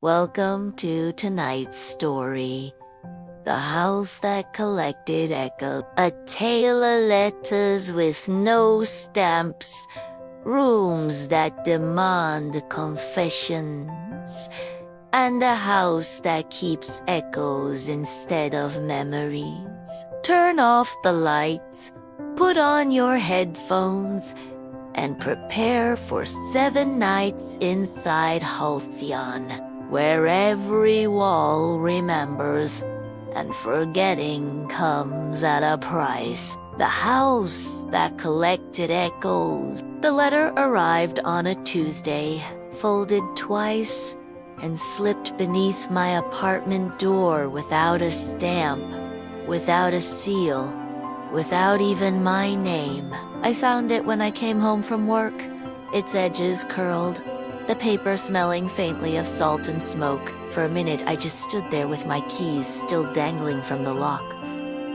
Welcome to tonight's story. The House That Collected Echoes. A tale of letters with no stamps. Rooms that demand confessions. And a house that keeps echoes instead of memories. Turn off the lights, put on your headphones, and prepare for 7 nights inside Halcyon, where every wall remembers, and forgetting comes at a price. The House That Collected Echoes. The letter arrived on a Tuesday, folded twice, and slipped beneath my apartment door without a stamp, without a seal, without even my name. I found it when I came home from work, its edges curled, the paper smelling faintly of salt and smoke. For a minute I just stood there with my keys still dangling from the lock,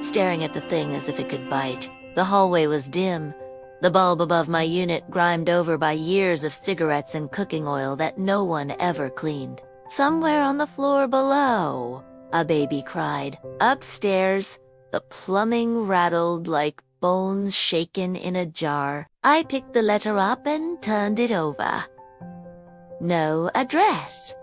staring at the thing as if it could bite. The hallway was dim, the bulb above my unit grimed over by years of cigarettes and cooking oil that no one ever cleaned. Somewhere on the floor below, a baby cried. Upstairs, the plumbing rattled like bones shaken in a jar. I picked the letter up and turned it over. No address.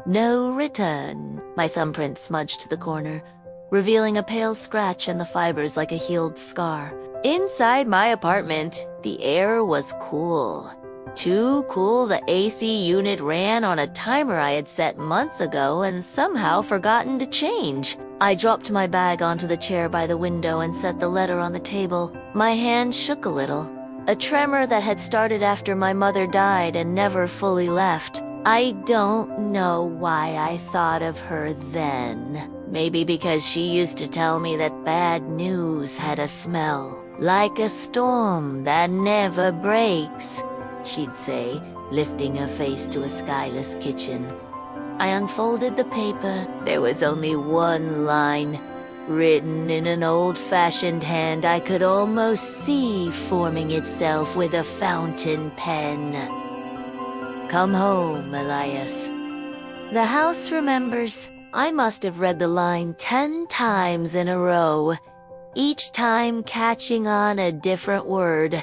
No return. My thumbprint smudged to the corner, revealing a pale scratch in the fibers like a healed scar. Inside my apartment, the air was cool. Too cool the AC unit ran on a timer I had set months ago and somehow forgotten to change. I dropped my bag onto the chair by the window and set the letter on the table. My hand shook a little, a tremor that had started after my mother died and never fully left. I don't know why I thought of her then. Maybe because she used to tell me that bad news had a smell, like a storm that never breaks, she'd say, lifting her face to a skyless kitchen. I unfolded the paper. There was only one line, written in an old-fashioned hand I could almost see forming itself with a fountain pen. Come home, Elias. The house remembers. I must have read the line 10 times in a row, each time catching on a different word.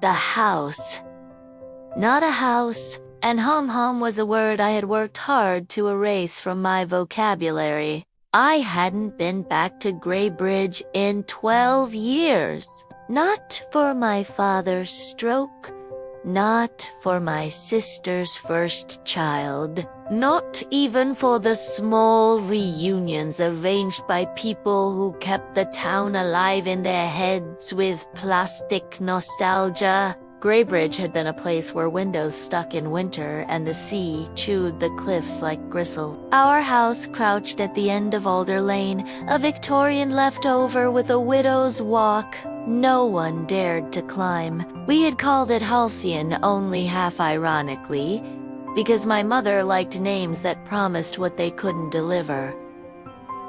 The house. Not a house, and hum-hum was a word I had worked hard to erase from my vocabulary. I hadn't been back to Greybridge in 12 years. Not for my father's stroke, not for my sister's first child, not even for the small reunions arranged by people who kept the town alive in their heads with plastic nostalgia. Greybridge had been a place where windows stuck in winter and the sea chewed the cliffs like gristle. Our house crouched at the end of Alder Lane, a Victorian leftover with a widow's walk no one dared to climb. We had called it Halcyon only half ironically, because my mother liked names that promised what they couldn't deliver.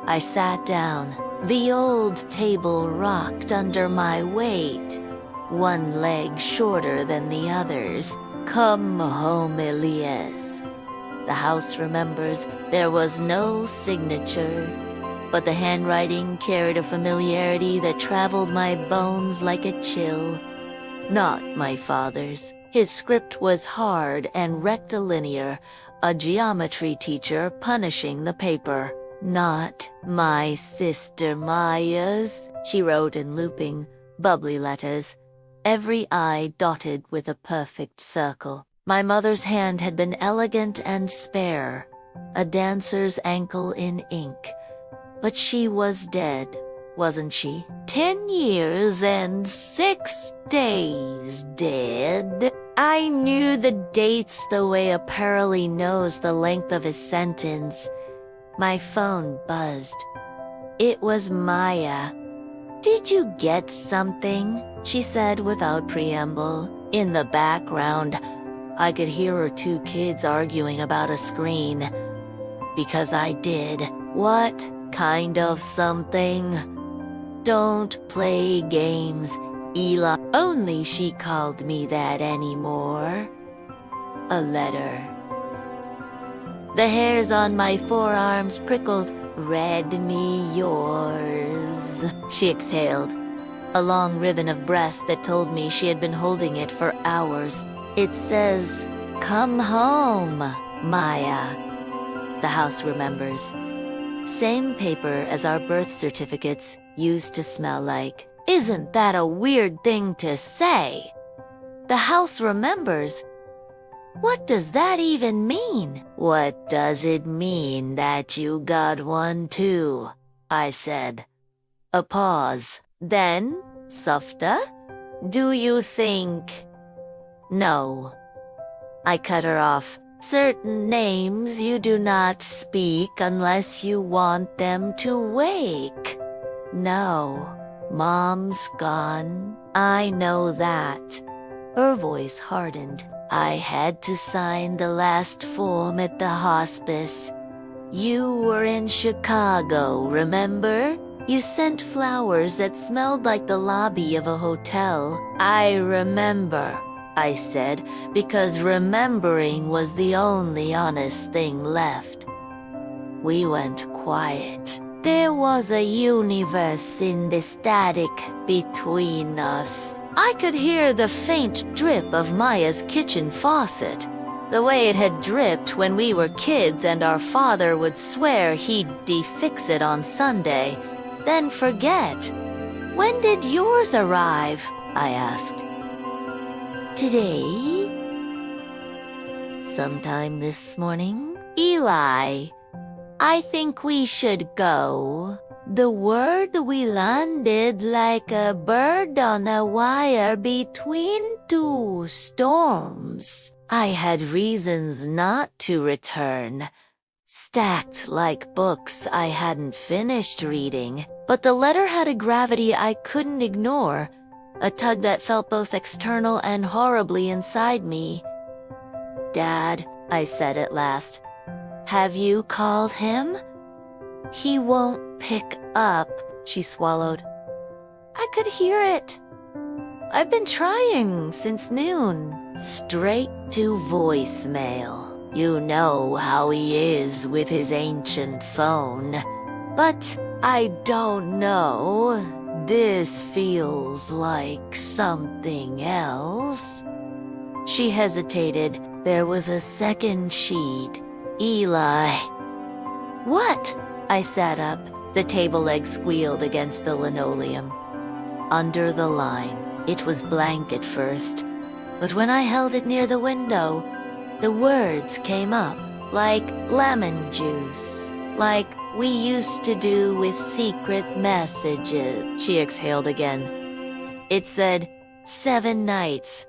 I sat down. The old table rocked under my weight, one leg shorter than the others. Come home, Elias. The house remembers. There was no signature, but the handwriting carried a familiarity that traveled my bones like a chill. Not my father's. His script was hard and rectilinear, a geometry teacher punishing the paper. Not my sister Maya's, she wrote in looping, bubbly letters, every I dotted with a perfect circle. My mother's hand had been elegant and spare, a dancer's ankle in ink. But she was dead, wasn't she? 10 years and 6 days dead. I knew the dates the way a parolee knows the length of his sentence. My phone buzzed. It was Maya. Did you get something? She said without preamble. In the background, I could hear her 2 kids arguing about a screen. Because I did. What kind of something? Don't play games, Eli. Only she called me that anymore. A letter. The hairs on my forearms prickled. "Read me yours," she exhaled, a long ribbon of breath that told me she had been holding it for hours. "It says, 'Come home, Maya.'" The house remembers. Same paper as our birth certificates used to smell like. Isn't that a weird thing to say? The house remembers. What does that even mean? "What does it mean that you got one too?" I said. A pause. "Then, Softa, do you think—" "No." I cut her off. "Certain names you do not speak unless you want them to wake." "No, Mom's gone. I know that." Her voice hardened. "I had to sign the last form at the hospice. You were in Chicago, remember? You sent flowers that smelled like the lobby of a hotel." "I remember," I said, because remembering was the only honest thing left. We went quiet. There was a universe in the static between us. I could hear the faint drip of Maya's kitchen faucet, the way it had dripped when we were kids and our father would swear he'd de-fix it on Sunday, then forget. "When did yours arrive?" I asked. "Today? Sometime this morning?" "Eli, I think we should go. The word we landed like a bird on a wire between two storms." I had reasons not to return, stacked like books I hadn't finished reading, but the letter had a gravity I couldn't ignore, a tug that felt both external and horribly inside me. "Dad," I said at last, "have you called him?" "He won't pick up," she swallowed. I could hear it. "I've been trying since noon." Straight to voicemail. You know how he is with his ancient phone. "But I don't know. This feels like something else." She hesitated. There was a second sheet. "Eli." "What?" I sat up. The table leg squealed against the linoleum. Under the line. It was blank at first, but when I held it near the window, the words came up, like lemon juice, like we used to do with secret messages. She exhaled again. It said, 7 nights.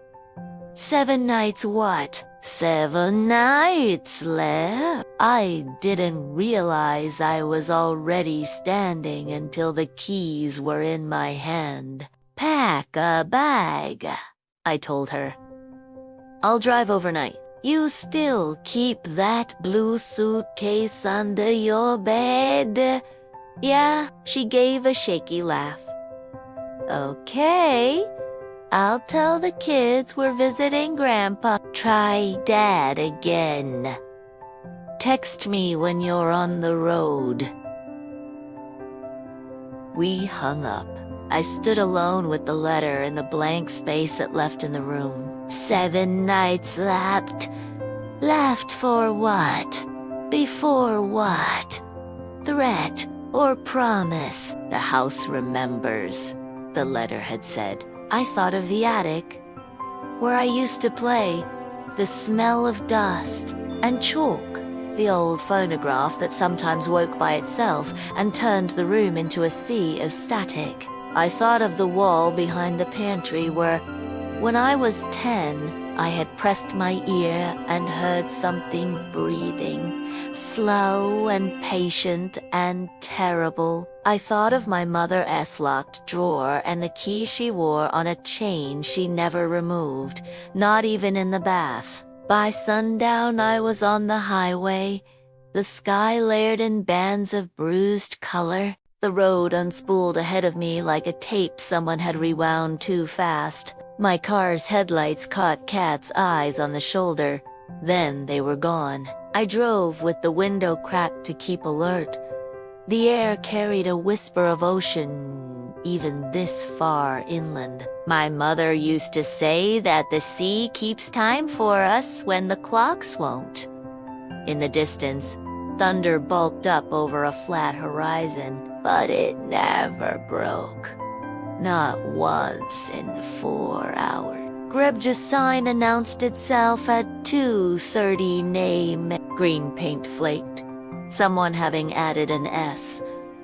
7 nights what? 7 nights left. I didn't realize I was already standing until the keys were in my hand. "Pack a bag," I told her. "I'll drive overnight." "You still keep that blue suitcase under your bed?" "Yeah," she gave a shaky laugh. "Okay. I'll tell the kids we're visiting Grandpa. Try Dad again. Text me when you're on the road." We hung up. I stood alone with the letter and the blank space it left in the room. 7 nights left. Left for what? Before what? Threat or promise? "The house remembers," the letter had said. I thought of the attic, where I used to play, the smell of dust and chalk, the old phonograph that sometimes woke by itself and turned the room into a sea of static. I thought of the wall behind the pantry where, when I was 10, I had pressed my ear and heard something breathing, slow and patient and terrible. I thought of my mother's locked drawer and the key she wore on a chain she never removed, not even in the bath. By sundown I was on the highway, the sky layered in bands of bruised color. The road unspooled ahead of me like a tape someone had rewound too fast. My car's headlights caught Kat's eyes on the shoulder. Then they were gone. I drove with the window cracked to keep alert. The air carried a whisper of ocean, even this far inland. My mother used to say that the sea keeps time for us when the clocks won't. In the distance, thunder bulked up over a flat horizon, but it never broke. Not once in 4 hours. Grebja's sign announced itself at 2:30 name. Green paint flaked, someone having added an S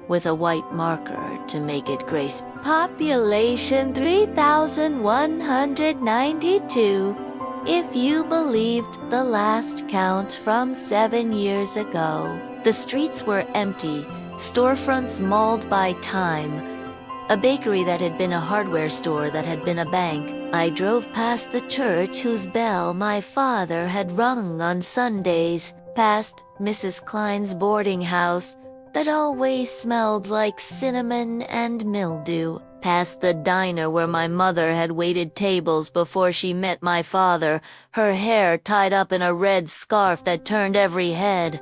with a white marker to make it grace. Population 3,192, if you believed the last count from 7 years ago. The streets were empty, storefronts mauled by time. A bakery that had been a hardware store that had been a bank. I drove past the church whose bell my father had rung on Sundays, past Mrs. Klein's boarding house that always smelled like cinnamon and mildew, past the diner where my mother had waited tables before she met my father, her hair tied up in a red scarf that turned every head.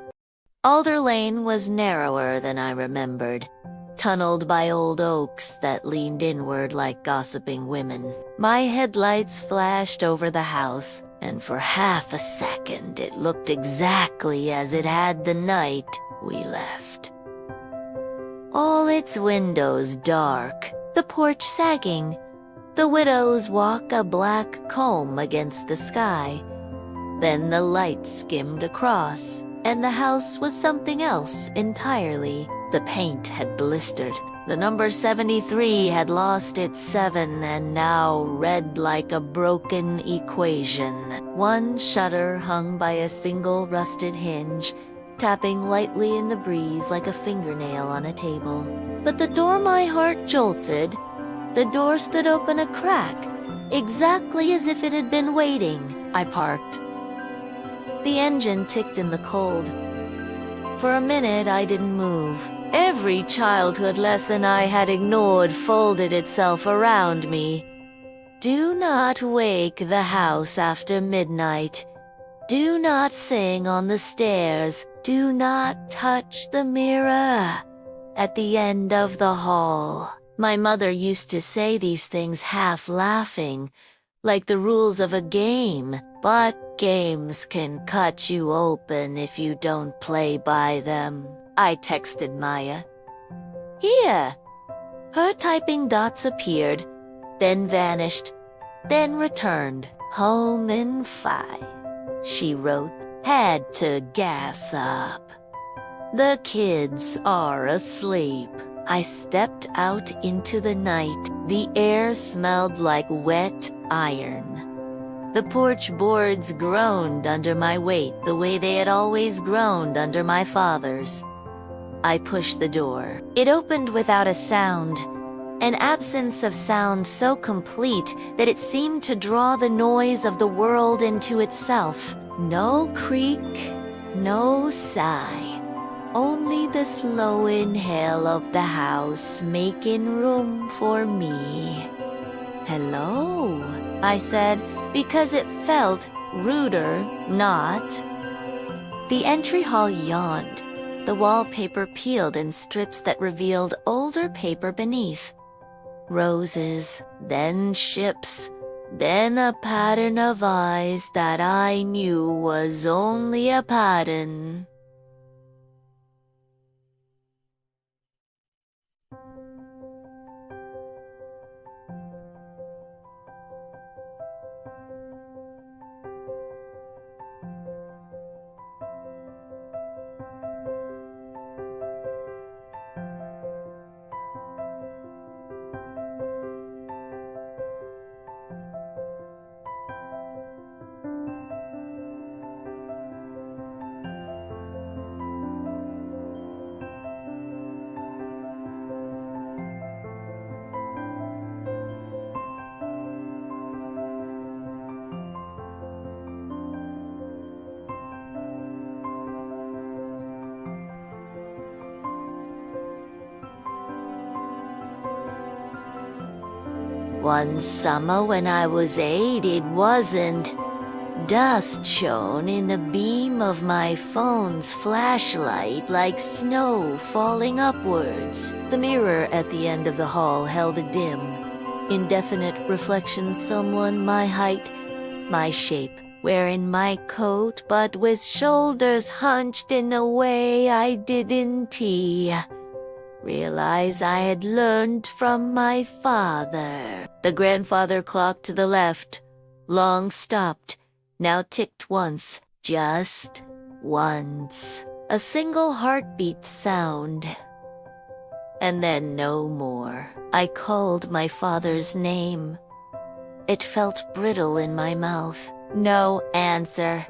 Alder Lane was narrower than I remembered, tunneled by old oaks that leaned inward like gossiping women. My headlights flashed over the house, and for half a second it looked exactly as it had the night we left. All its windows dark, the porch sagging, the widow's walk a black comb against the sky. Then the light skimmed across, and the house was something else entirely. The paint had blistered. The number 73 had lost its 7 and now read like a broken equation. One shutter hung by a single rusted hinge, tapping lightly in the breeze like a fingernail on a table. But the door my heart jolted, the door stood open a crack, exactly as if it had been waiting. I parked. The engine ticked in the cold. For a minute I didn't move. Every childhood lesson I had ignored folded itself around me. Do not wake the house after midnight. Do not sing on the stairs. Do not touch the mirror at the end of the hall. My mother used to say these things half laughing, like the rules of a game, but games can cut you open if you don't play by them. I texted Maya. Here. Her typing dots appeared, then vanished, then returned. Home in 5. She wrote, had to gas up. The kids are asleep. I stepped out into the night. The air smelled like wet iron. The porch boards groaned under my weight the way they had always groaned under my father's. I pushed the door. It opened without a sound, an absence of sound so complete that it seemed to draw the noise of the world into itself. No creak, no sigh, only the slow inhale of the house making room for me. Hello, I said, because it felt ruder, not. The entry hall yawned. The wallpaper peeled in strips that revealed older paper beneath. Roses, then ships, then a pattern of eyes that I knew was only a pattern. One summer when I was 8, it wasn't Dust shone in the beam of my phone's flashlight like snow falling upwards. The mirror at the end of the hall held a dim, indefinite reflection someone my height, my shape, wearing my coat but with shoulders hunched in a way I didn't realize I had learned from my father. The grandfather clock to the left, long stopped, now ticked once, just once. A single heartbeat sound. And then no more. I called my father's name. It felt brittle in my mouth. No answer.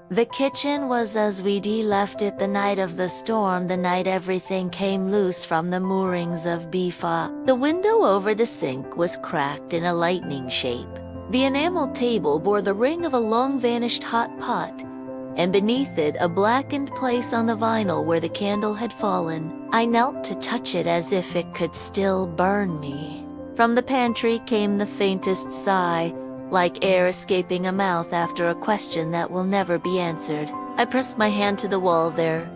The kitchen was as we'd left it the night of the storm, the night everything came loose from the moorings of Bifa. The window over the sink was cracked in a lightning shape. The enameled table bore the ring of a long-vanished hot pot, and beneath it a blackened place on the vinyl where the candle had fallen. I knelt to touch it as if it could still burn me. From the pantry came the faintest sigh, like air escaping a mouth after a question that will never be answered. I pressed my hand to the wall there,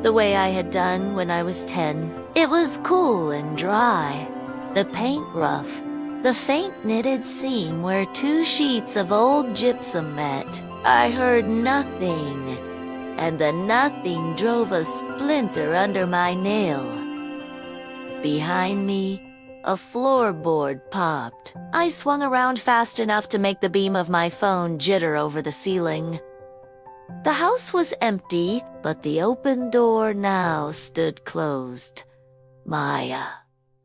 the way I had done when I was 10. It was cool and dry. The paint rough, the faint knitted seam where two sheets of old gypsum met. I heard nothing, and the nothing drove a splinter under my nail. Behind me, a floorboard popped. I swung around fast enough to make the beam of my phone jitter over the ceiling. The house was empty, but the open door now stood closed. Maya,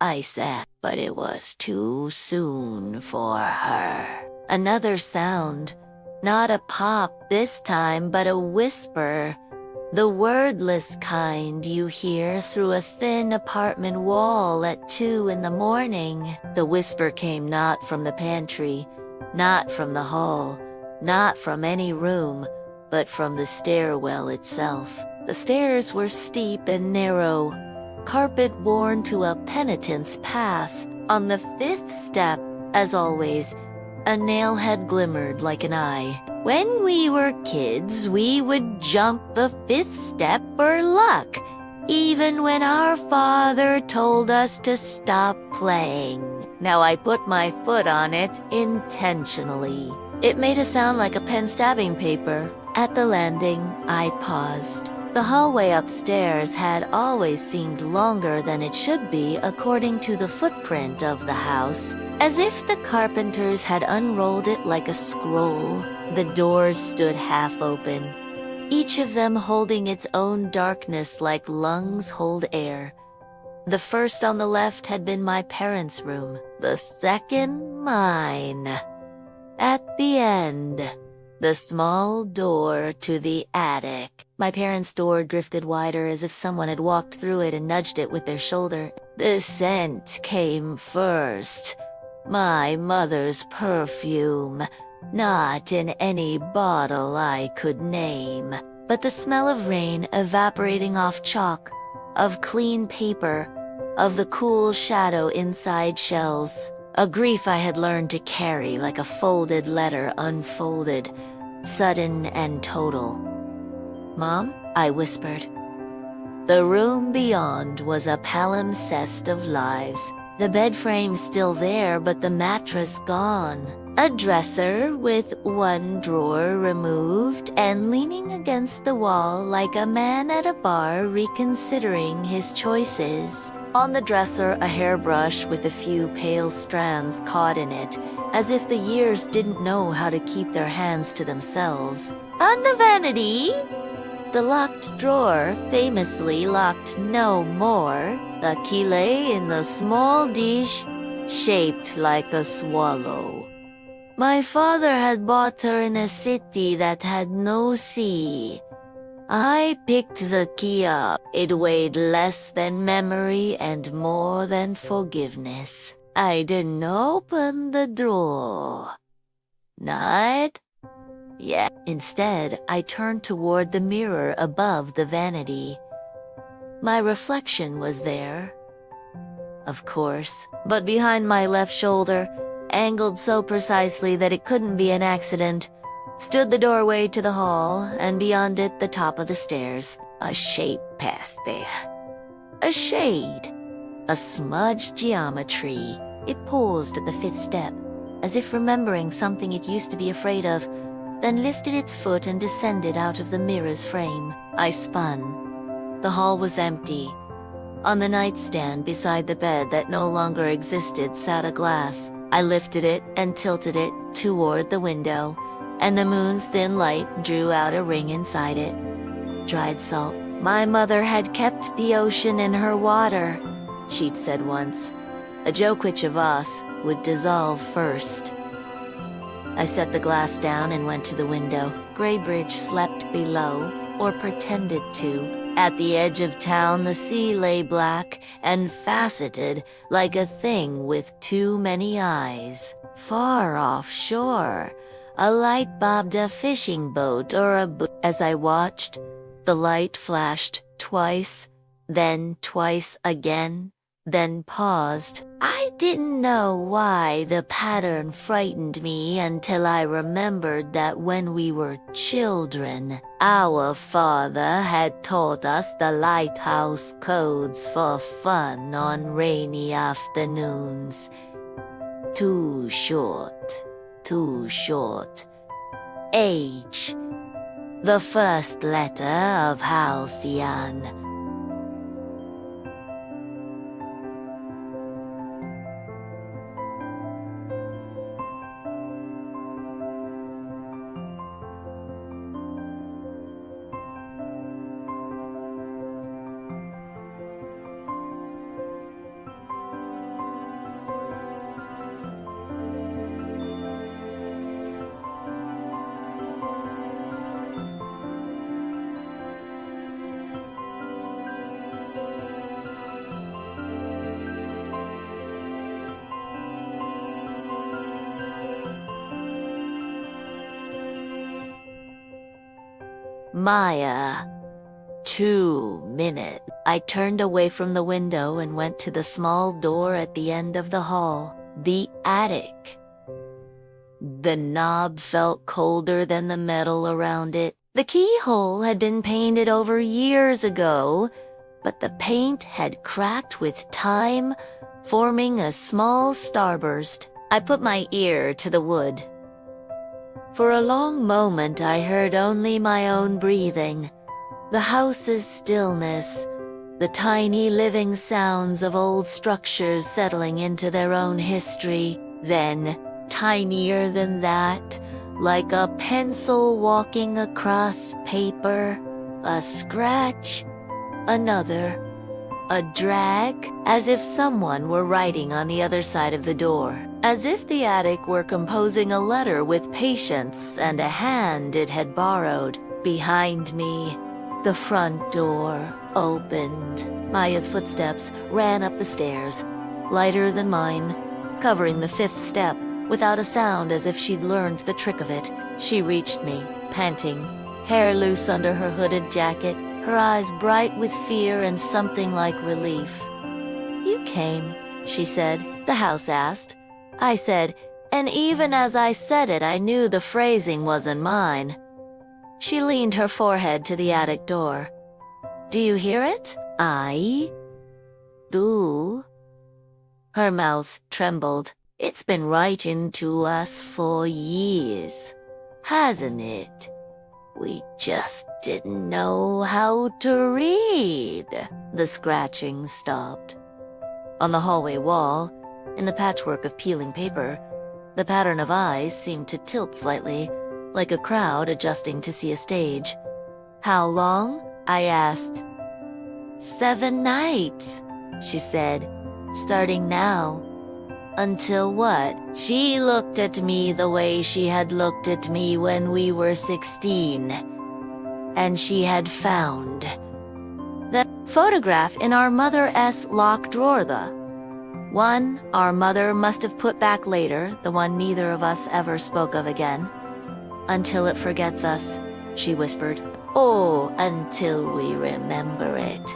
I said, but it was too soon for her. Another sound, not a pop this time, but a whisper. The wordless kind you hear through a thin apartment wall at 2 in the morning. The whisper came not from the pantry, not from the hall, not from any room, but from the stairwell itself. The stairs were steep and narrow, carpet worn to a penitent's path. On the 5th step, as always, a nail had glimmered like an eye. When we were kids, we would jump the 5th step for luck, even when our father told us to stop playing. Now I put my foot on it intentionally. It made a sound like a pen stabbing paper. At the landing, I paused. The hallway upstairs had always seemed longer than it should be according to the footprint of the house, as if the carpenters had unrolled it like a scroll. The doors stood half open, each of them holding its own darkness like lungs hold air. The first on the left had been my parents' room, the second mine. At the end, the small door to the attic. My parents' door drifted wider as if someone had walked through it and nudged it with their shoulder. The scent came first. My mother's perfume. Not in any bottle I could name. But the smell of rain evaporating off chalk, of clean paper, of the cool shadow inside shells. A grief I had learned to carry like a folded letter unfolded, sudden and total. "Mom?" I whispered. The room beyond was a palimpsest of lives. The bed frame still there, but the mattress gone. A dresser with one drawer removed and leaning against the wall like a man at a bar reconsidering his choices. On the dresser, a hairbrush with a few pale strands caught in it, as if the years didn't know how to keep their hands to themselves. On the vanity, the locked drawer, famously locked no more, the key lay in the small dish, shaped like a swallow. My father had bought her in a city that had no sea. I picked the key up. It weighed less than memory and more than forgiveness. I didn't open the drawer. Not yet. Instead, I turned toward the mirror above the vanity. My reflection was there, of course, but behind my left shoulder, angled so precisely that it couldn't be an accident, stood the doorway to the hall, and beyond it the top of the stairs. A shape passed there. A shade. A smudged geometry. It paused at the 5th step, as if remembering something it used to be afraid of, then lifted its foot and descended out of the mirror's frame. I spun. The hall was empty. On the nightstand beside the bed that no longer existed sat a glass. I lifted it and tilted it toward the window, and the moon's thin light drew out a ring inside it. Dried salt. My mother had kept the ocean in her water, she'd said once. A joke which of us would dissolve first. I set the glass down and went to the window. Greybridge slept below, or pretended to. At the edge of town, the sea lay black and faceted like a thing with too many eyes. Far offshore, a light bobbed a fishing boat or a boat. As I watched, the light flashed twice, then twice again, then paused. I didn't know why the pattern frightened me until I remembered that when we were children, our father had taught us the lighthouse codes for fun on rainy afternoons. Too short, too short. H. The first letter of Halcyon. Maya. 2 minutes. I turned away from the window and went to the small door at the end of the hall. The attic. The knob felt colder than the metal around it. The keyhole had been painted over years ago, but the paint had cracked with time, forming a small starburst. I put my ear to the wood. For a long moment I heard only my own breathing, the house's stillness, the tiny living sounds of old structures settling into their own history. Then, tinier than that, like a pencil walking across paper, a scratch, another, a drag, as if someone were writing on the other side of the door. As if the attic were composing a letter with patience and a hand it had borrowed. Behind me, the front door opened. Maya's footsteps ran up the stairs, lighter than mine, covering the 5th step, without a sound, as if she'd learned the trick of it. She reached me, panting, hair loose under her hooded jacket, her eyes bright with fear and something like relief. "You came," she said. "The house asked." I said, and even as I said it, I knew the phrasing wasn't mine. She leaned her forehead to the attic door. "Do you hear it?" "I do." Her mouth trembled. "It's been writing to us for years, hasn't it? We just didn't know how to read." The scratching stopped. On the hallway wall, in the patchwork of peeling paper, the pattern of eyes seemed to tilt slightly, like a crowd adjusting to see a stage. "How long?" I asked. 7 nights, she said, "starting now." "Until what?" She looked at me the way she had looked at me when we were 16. And she had found the photograph in our mother's locked drawer, the one our mother must have put back later, the one neither of us ever spoke of again. "Until it forgets us," she whispered. "Oh, until we remember it."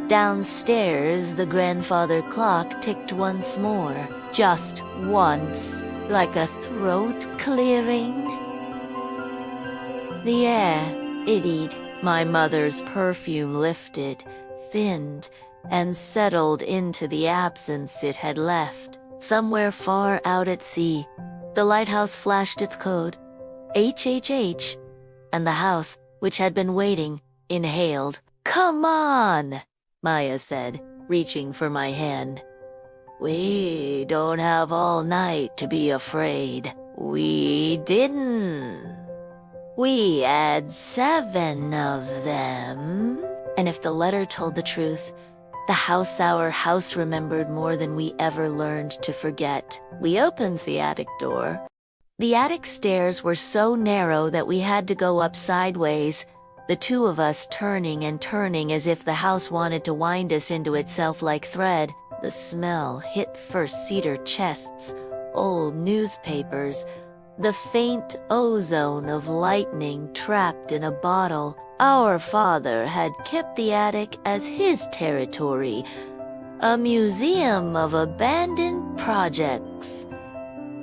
Downstairs, the grandfather clock ticked once more, just once, like a throat clearing. The air eddied. My mother's perfume lifted, thinned, and settled into the absence it had left. Somewhere far out at sea, the lighthouse flashed its code, HHH, and the house, which had been waiting, inhaled. "Come on," Maya said, reaching for my hand. "We don't have all night to be afraid." We didn't. We had 7 of them. And if the letter told the truth, our house remembered more than we ever learned to forget. We opened the attic door. The attic stairs were so narrow that we had to go up sideways, the two of us turning and turning as if the house wanted to wind us into itself like thread. The smell hit first cedar chests, old newspapers, the faint ozone of lightning trapped in a bottle. Our father had kept the attic as his territory, a museum of abandoned projects.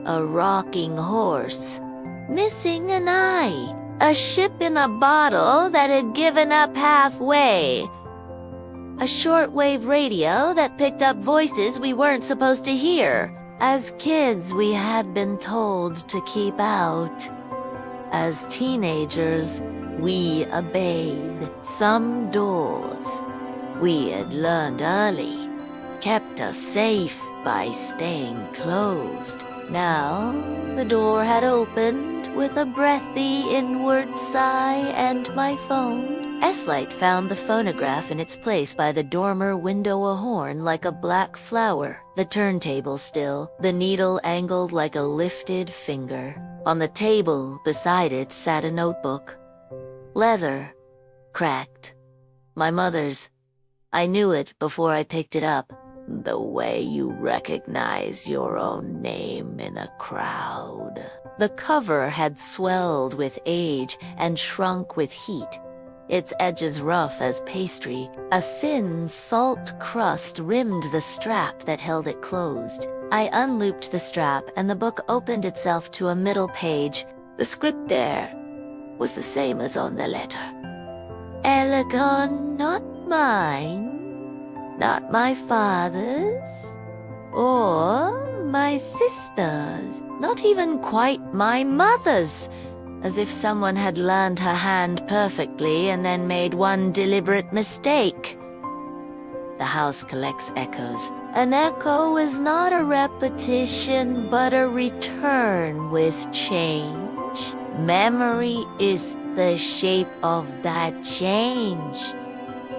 A rocking horse, missing an eye, a ship in a bottle that had given up halfway, a shortwave radio that picked up voices we weren't supposed to hear. As kids, we had been told to keep out. As teenagers, we obeyed. Some doors we had learned early kept us safe by staying closed. Now, the door had opened with a breathy inward sigh, and my phone. S-Light found the phonograph in its place by the dormer window, a horn like a black flower, the turntable still, the needle angled like a lifted finger. On the table beside it sat a notebook. Leather, cracked. My mother's. I knew it before I picked it up. The way you recognize your own name in a crowd. The cover had swelled with age and shrunk with heat, its edges rough as pastry. A thin salt crust rimmed the strap that held it closed. I unlooped the strap and the book opened itself to a middle page. The script there was the same as on the letter. Elegant, not mine. Not my father's, or my sister's, not even quite my mother's, as if someone had learned her hand perfectly and then made one deliberate mistake. The house collects echoes. An echo is not a repetition, but a return with change. Memory is the shape of that change.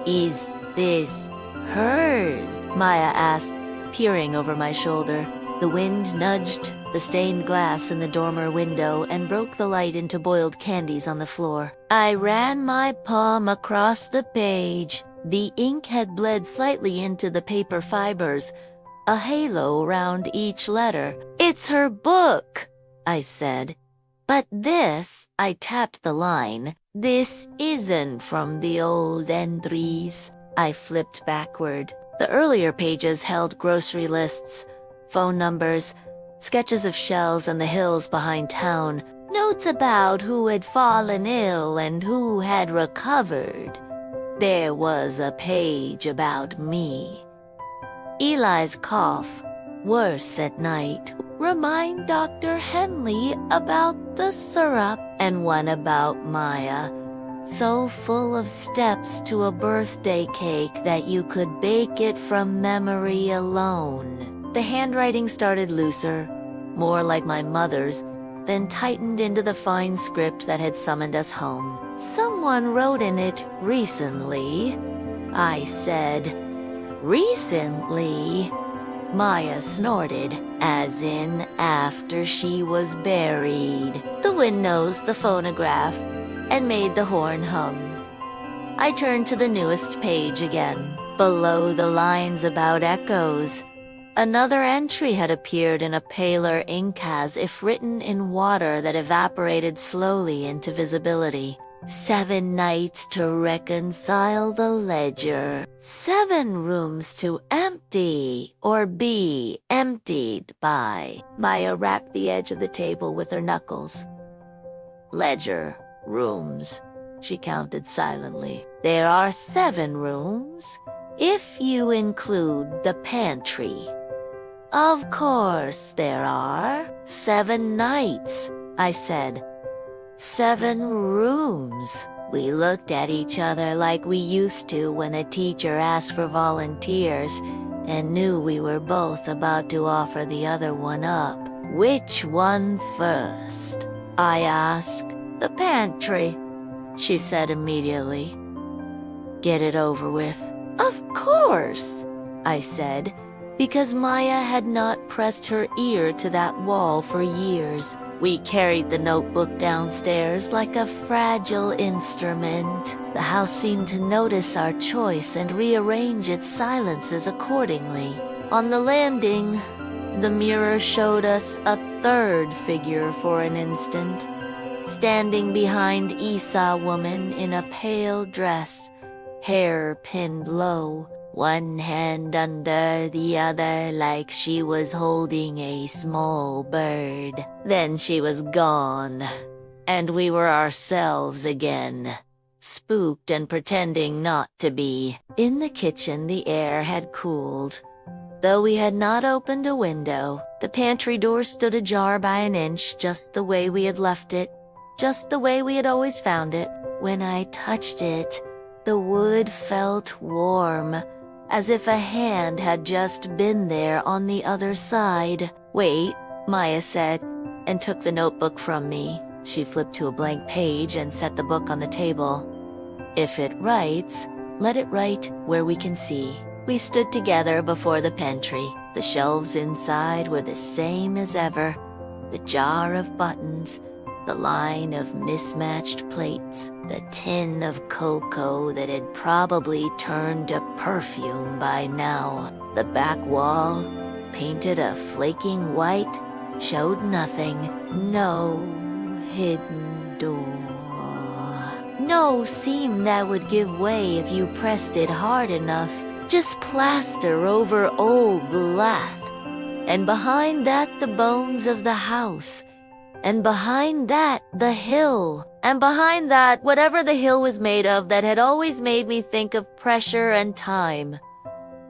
Is this heard? Maya asked, peering over my shoulder. The wind nudged the stained glass in the dormer window and broke the light into boiled candies on the floor. I ran my palm across the page. The ink had bled slightly into the paper fibers, a halo around each letter. It's her book, I said. But this, I tapped the line, this isn't from the old entries. I flipped backward. The earlier pages held grocery lists, phone numbers, sketches of shells and the hills behind town, notes about who had fallen ill and who had recovered. There was a page about me. Eli's cough, worse at night. Remind Dr. Henley about the syrup, and one about Maya. So full of steps to a birthday cake that you could bake it from memory alone. The handwriting started looser, more like my mother's, then tightened into the fine script that had summoned us home. Someone wrote in it recently, I said. Recently? Maya snorted, as in after she was buried. The wind nosed the phonograph and made the horn hum. I turned to the newest page again. Below the lines about echoes, another entry had appeared in a paler ink as if written in water that evaporated slowly into visibility. 7 nights to reconcile the ledger. 7 rooms to empty or be emptied by. Maya rapped the edge of the table with her knuckles. Ledger. rooms, she counted silently. There are 7 rooms, if you include the pantry. Of course there are 7 nights, I said. 7 rooms. We looked at each other like we used to when a teacher asked for volunteers and knew we were both about to offer the other one up. Which one first? I asked. The pantry, she said immediately. Get it over with. Of course, I said, because Maya had not pressed her ear to that wall for years. We carried the notebook downstairs like a fragile instrument. The house seemed to notice our choice and rearrange its silences accordingly. On the landing, the mirror showed us a 3rd figure for an instant, standing behind Esau woman in a pale dress, hair pinned low, one hand under the other like she was holding a small bird. Then she was gone, and we were ourselves again, spooked and pretending not to be. In the kitchen, the air had cooled. Though we had not opened a window, the pantry door stood ajar by an inch, just the way we had left it, just the way we had always found it. When I touched it, the wood felt warm, as if a hand had just been there on the other side. Wait, Maya said, and took the notebook from me. She flipped to a blank page and set the book on the table. If it writes, let it write where we can see. We stood together before the pantry. The shelves inside were the same as ever. The jar of buttons, the line of mismatched plates, the tin of cocoa that had probably turned to perfume by now. The back wall, painted a flaking white, showed nothing. No hidden door. No seam that would give way if you pressed it hard enough. Just plaster over old lath. And behind that, the bones of the house. And behind that, the hill. And behind that, whatever the hill was made of that had always made me think of pressure and time.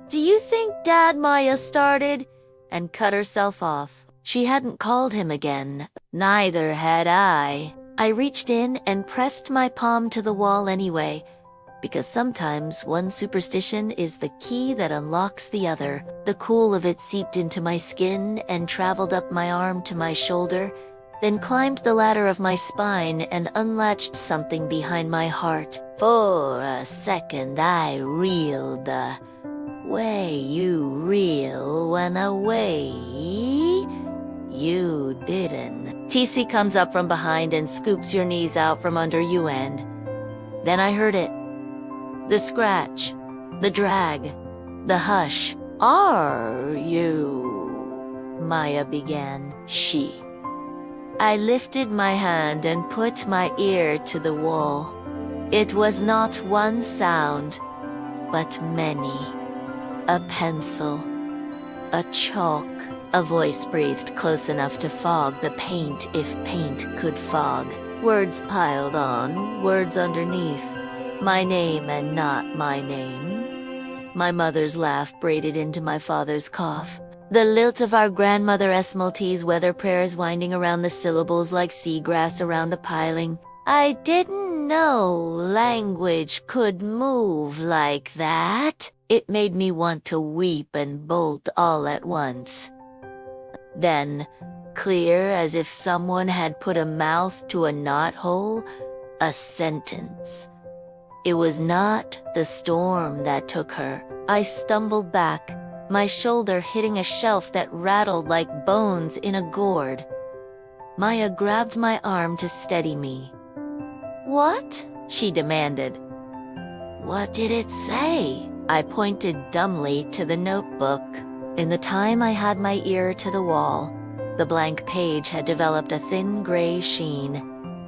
Do you think Dad, Maya started? And cut herself off. She hadn't called him again. Neither had I. I reached in and pressed my palm to the wall anyway, because sometimes one superstition is the key that unlocks the other. The cool of it seeped into my skin and traveled up my arm to my shoulder, then climbed the ladder of my spine and unlatched something behind my heart. For a second I reeled the way you reel when away you didn't. TC comes up from behind and scoops your knees out from under you, and then I heard it. The scratch, the drag, the hush. Are you? Maya began. She. I lifted my hand and put my ear to the wall. It was not one sound, but many. A pencil, a chalk. A voice breathed close enough to fog the paint if paint could fog. Words piled on, words underneath. My name and not my name. My mother's laugh braided into my father's cough. The lilt of our grandmother Esmalte's weather prayers winding around the syllables like seagrass around the piling. I didn't know language could move like that. It made me want to weep and bolt all at once. Then, clear as if someone had put a mouth to a knothole, a sentence. It was not the storm that took her. I stumbled back, my shoulder hitting a shelf that rattled like bones in a gourd. Maya grabbed my arm to steady me. What? She demanded. What did it say? I pointed dumbly to the notebook. In the time I had my ear to the wall, the blank page had developed a thin gray sheen,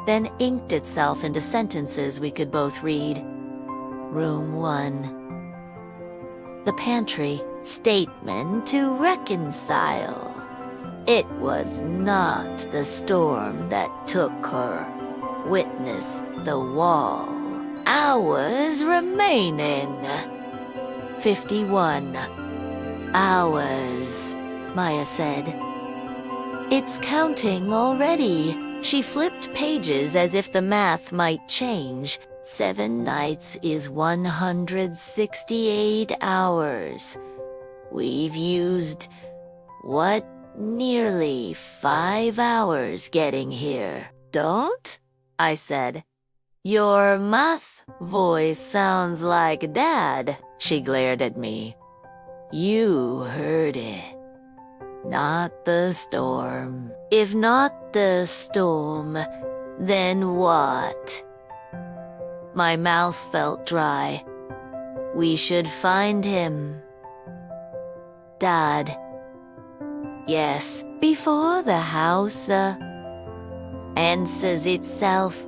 then inked itself into sentences we could both read. Room 1. The pantry. Statement to reconcile. It was not the storm that took her. Witness the wall. Hours remaining. 51 hours, Maya said. It's counting already. She flipped pages as if the math might change. 7 nights is 168 hours. We've used, nearly 5 hours getting here. Don't? I said. Your math voice sounds like Dad. She glared at me. You heard it. Not the storm. If not the storm, then what? My mouth felt dry. We should find him. Dad. Yes, before the house answers itself.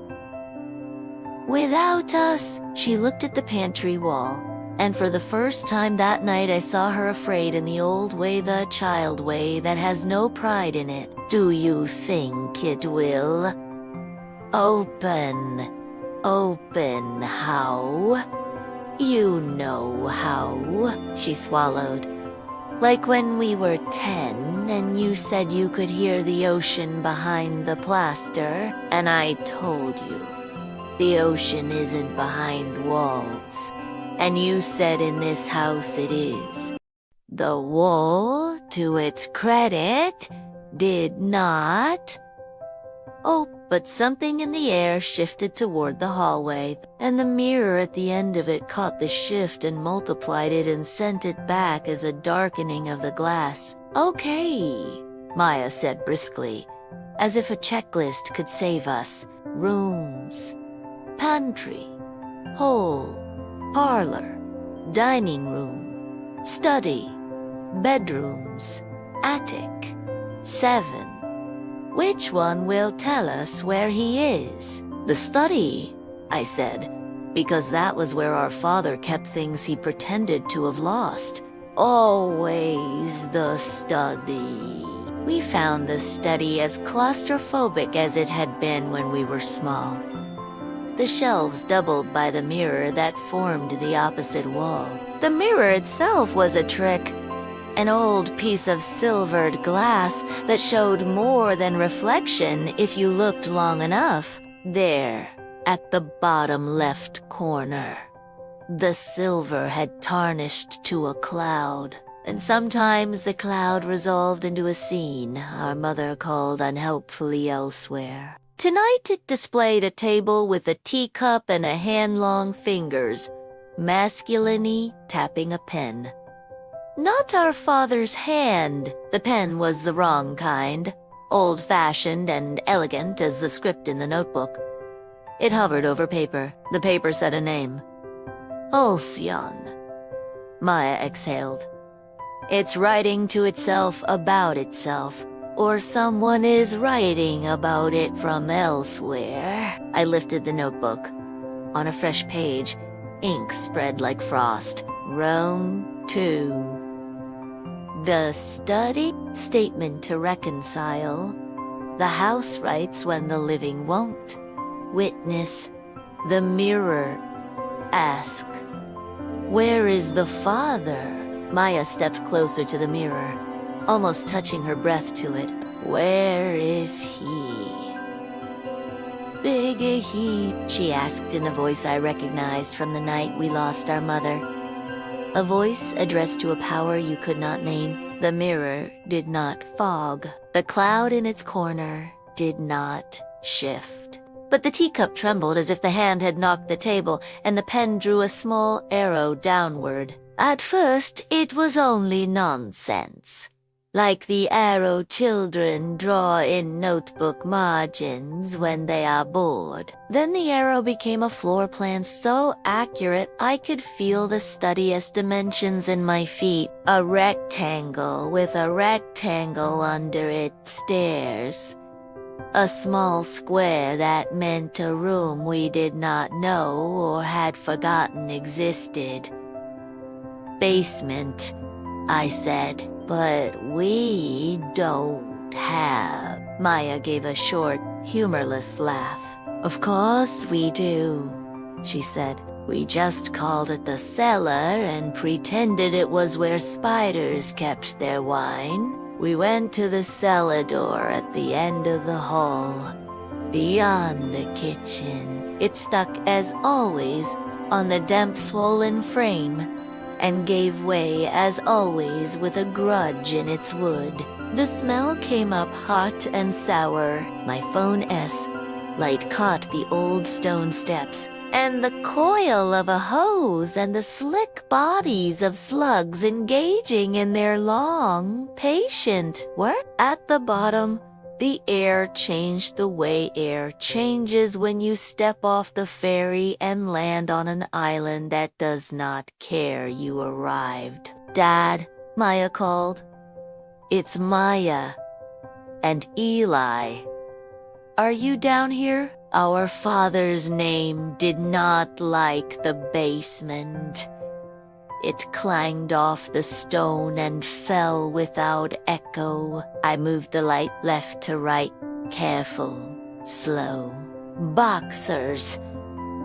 Without us, she looked at the pantry wall. And for the first time that night I saw her afraid in the old way, the child way that has no pride in it. Do you think it will? Open. Open how? You know how, she swallowed. Like when we were 10 and you said you could hear the ocean behind the plaster, and I told you, the ocean isn't behind walls. And you said in this house it is. The wall, to its credit, did not. Oh, but something in the air shifted toward the hallway, and the mirror at the end of it caught the shift and multiplied it and sent it back as a darkening of the glass. Okay, Maya said briskly, as if a checklist could save us. Rooms, pantry, hall, parlor, dining room, study, bedrooms, attic. 7. Which one will tell us where he is? The study, I said, because that was where our father kept things he pretended to have lost. Always the study. We found the study as claustrophobic as it had been when we were small. The shelves doubled by the mirror that formed the opposite wall. The mirror itself was a trick. An old piece of silvered glass that showed more than reflection if you looked long enough. There, at the bottom left corner. The silver had tarnished to a cloud, and sometimes the cloud resolved into a scene our mother called unhelpfully elsewhere. Tonight it displayed a table with a teacup and a hand-long fingers, masculinely tapping a pen. Not our father's hand. The pen was the wrong kind, old-fashioned and elegant as the script in the notebook. It hovered over paper. The paper said a name. Halcyon. Maya exhaled. It's writing to itself about itself. Or someone is writing about it from elsewhere. I lifted the notebook. On a fresh page, ink spread like frost. Rome 2. The study? Statement to reconcile. The house writes when the living won't. Witness. The mirror. Ask. Where is the father? Maya stepped closer to the mirror, almost touching her breath to it. Where is he? Big he? She asked in a voice I recognized from the night we lost our mother. A voice addressed to a power you could not name. The mirror did not fog. The cloud in its corner did not shift. But the teacup trembled as if the hand had knocked the table, and the pen drew a small arrow downward. At first, it was only nonsense. Like the arrow children draw in notebook margins when they are bored. Then the arrow became a floor plan so accurate I could feel the studious dimensions in my feet. A rectangle with a rectangle under it, stairs. A small square that meant a room we did not know or had forgotten existed. Basement, I said, but we don't have. Maya gave a short, humorless laugh. "Of course we do," she said. "We just called it the cellar and pretended it was where spiders kept their wine. We went to the cellar door at the end of the hall, beyond the kitchen. It stuck, as always, on the damp, swollen frame, and gave way, as always, with a grudge in its wood. The smell came up hot and sour. My phone's light caught the old stone steps, and the coil of a hose and the slick bodies of slugs engaging in their long, patient work. At the bottom, the air changed the way air changes when you step off the ferry and land on an island that does not care you arrived." "Dad," Maya called. "It's Maya and Eli. Are you down here?" Our father's name did not like the basement. It clanged off the stone and fell without echo. I moved the light left to right, careful, slow. Boxers.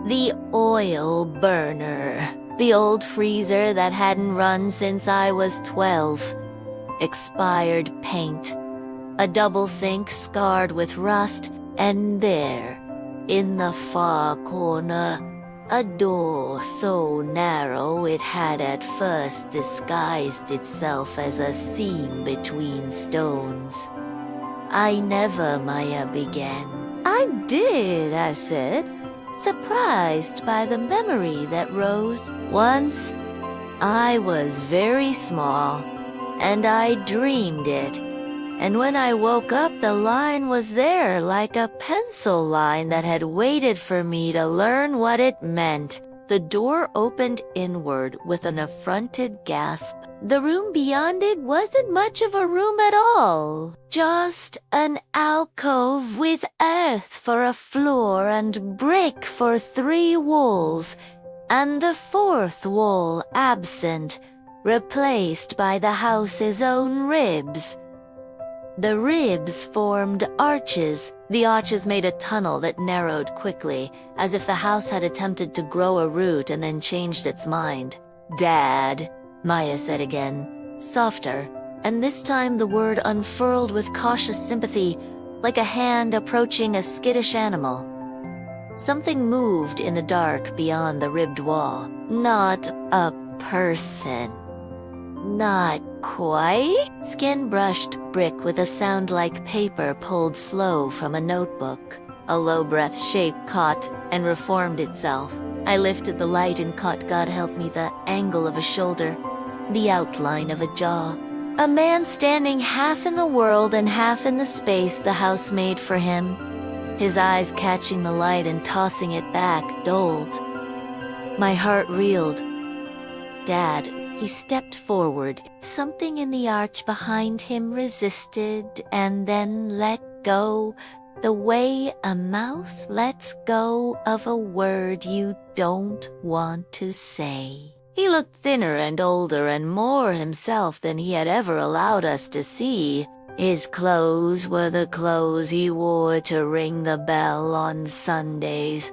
The oil burner. The old freezer that hadn't run since I was 12. Expired paint. A double sink scarred with rust, and there, in the far corner, a door so narrow it had at first disguised itself as a seam between stones. "I never," Maya began. "I did," I said, surprised by the memory that rose. "Once, I was very small, and I dreamed it. And when I woke up, the line was there, like a pencil line that had waited for me to learn what it meant." The door opened inward with an affronted gasp. The room beyond it wasn't much of a room at all. Just an alcove with earth for a floor and brick for 3 walls, and the 4th wall absent, replaced by the house's own ribs. The ribs formed arches. The arches made a tunnel that narrowed quickly, as if the house had attempted to grow a root and then changed its mind. "Dad," Maya said again, softer, and this time the word unfurled with cautious sympathy, like a hand approaching a skittish animal. Something moved in the dark beyond the ribbed wall. Not a person. Not quite. Skin-brushed brick with a sound like paper pulled slow from a notebook. A low-breath shape caught and reformed itself. I lifted the light and caught, God help me, the angle of a shoulder, the outline of a jaw. A man standing half in the world and half in the space the house made for him. His eyes catching the light and tossing it back, dulled. My heart reeled. "Dad." He stepped forward. Something in the arch behind him resisted and then let go, the way a mouth lets go of a word you don't want to say. He looked thinner and older and more himself than he had ever allowed us to see. His clothes were the clothes he wore to ring the bell on Sundays,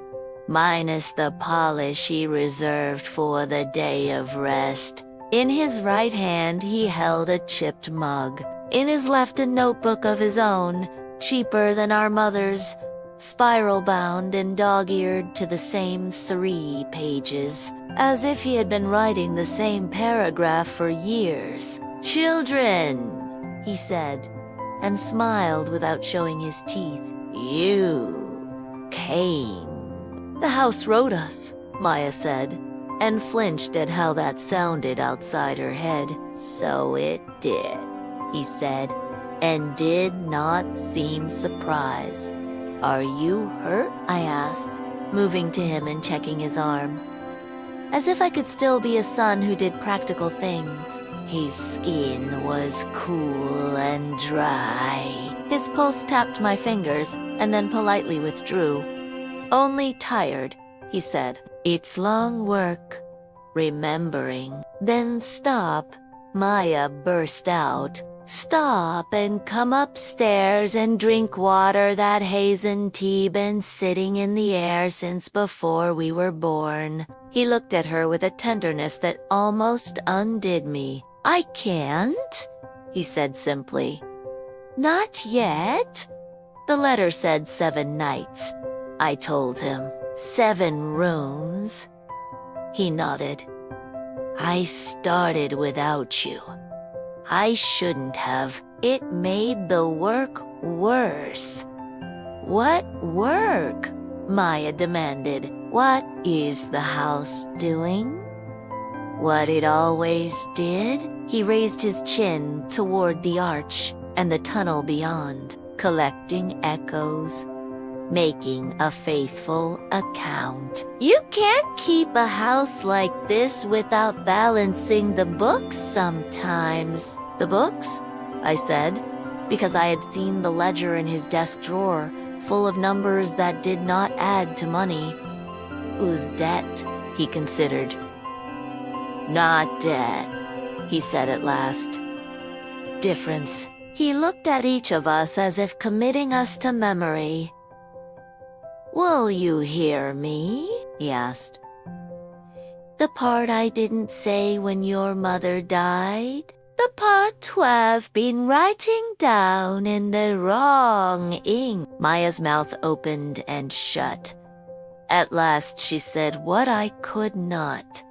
minus the polish he reserved for the day of rest. In his right hand he held a chipped mug. In his left a notebook of his own, cheaper than our mother's, spiral-bound and dog-eared to the same 3 pages, as if he had been writing the same paragraph for years. "Children," he said, and smiled without showing his teeth. "You came." "The house wrote us," Maya said, and flinched at how that sounded outside her head. "So it did," he said, and did not seem surprised. "Are you hurt?" I asked, moving to him and checking his arm. As if I could still be a son who did practical things. His skin was cool and dry. His pulse tapped my fingers and then politely withdrew. "Only tired," he said. "It's long work, remembering." "Then stop," Maya burst out. Stop and come upstairs and drink water that hasn't tea been sitting in the air since before we were born. He looked at her with a tenderness that almost undid me. I can't, he said simply. Not yet. The letter said 7 nights. I told him. 7 rooms. He nodded. I started without you. I shouldn't have. It made the work worse. What work? Maya demanded. What is the house doing? What it always did? He raised his chin toward the arch and the tunnel beyond, collecting echoes, making a faithful account. You can't keep a house like this without balancing the books sometimes. The books? I said, because I had seen the ledger in his desk drawer, full of numbers that did not add to money. Whose debt? He considered. Not debt, he said at last. Difference. He looked at each of us as if committing us to memory. Will you hear me? He asked. The part I didn't say when your mother died? The part I've been writing down in the wrong ink. Maya's mouth opened and shut. At last she said what I could not.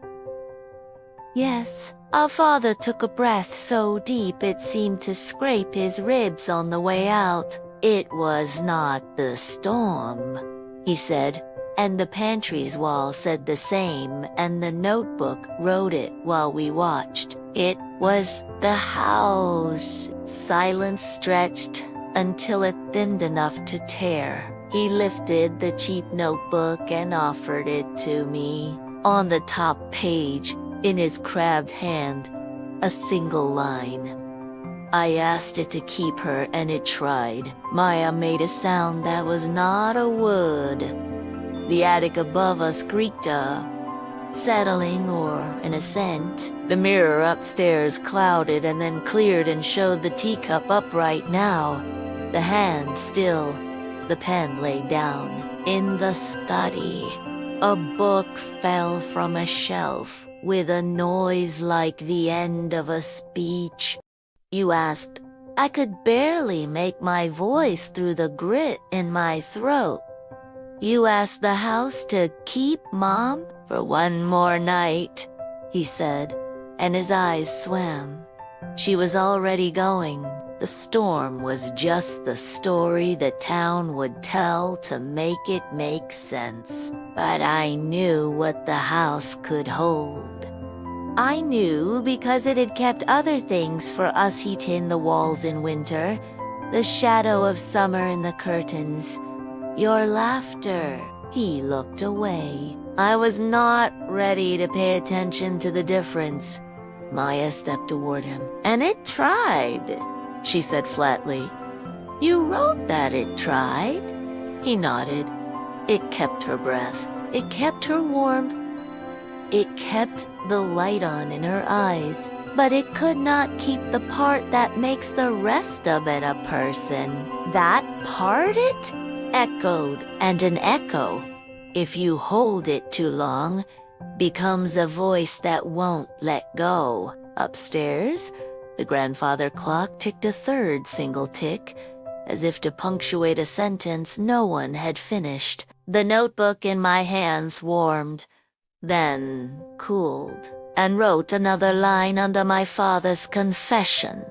Yes, our father took a breath so deep it seemed to scrape his ribs on the way out. It was not the storm, he said, and the pantry's wall said the same, and the notebook wrote it while we watched. It was the house. Silence stretched until it thinned enough to tear. He lifted the cheap notebook and offered it to me. On the top page, in his crabbed hand, a single line. I asked it to keep her and it tried. Maya made a sound that was not a word. The attic above us creaked settling or an ascent. The mirror upstairs clouded and then cleared and showed the teacup upright now. The hand still. The pen lay down. In the study, a book fell from a shelf with a noise like the end of a speech. You asked. I could barely make my voice through the grit in my throat. You asked the house to keep Mom for one more night, he said, and his eyes swam. She was already going. The storm was just the story the town would tell to make it make sense. But I knew what the house could hold. I knew because it had kept other things for us heat in the walls in winter, the shadow of summer in the curtains, your laughter. He looked away. I was not ready to pay attention to the difference. Maya stepped toward him. And it tried, she said flatly. You wrote that it tried. He nodded. It kept her breath. It kept her warmth. It kept the light on in her eyes, but it could not keep the part that makes the rest of it a person. That part it echoed, and an echo, if you hold it too long, becomes a voice that won't let go. Upstairs, the grandfather clock ticked a third single tick, as if to punctuate a sentence no one had finished. The notebook in my hands warmed, then cooled, and wrote another line under my father's confession.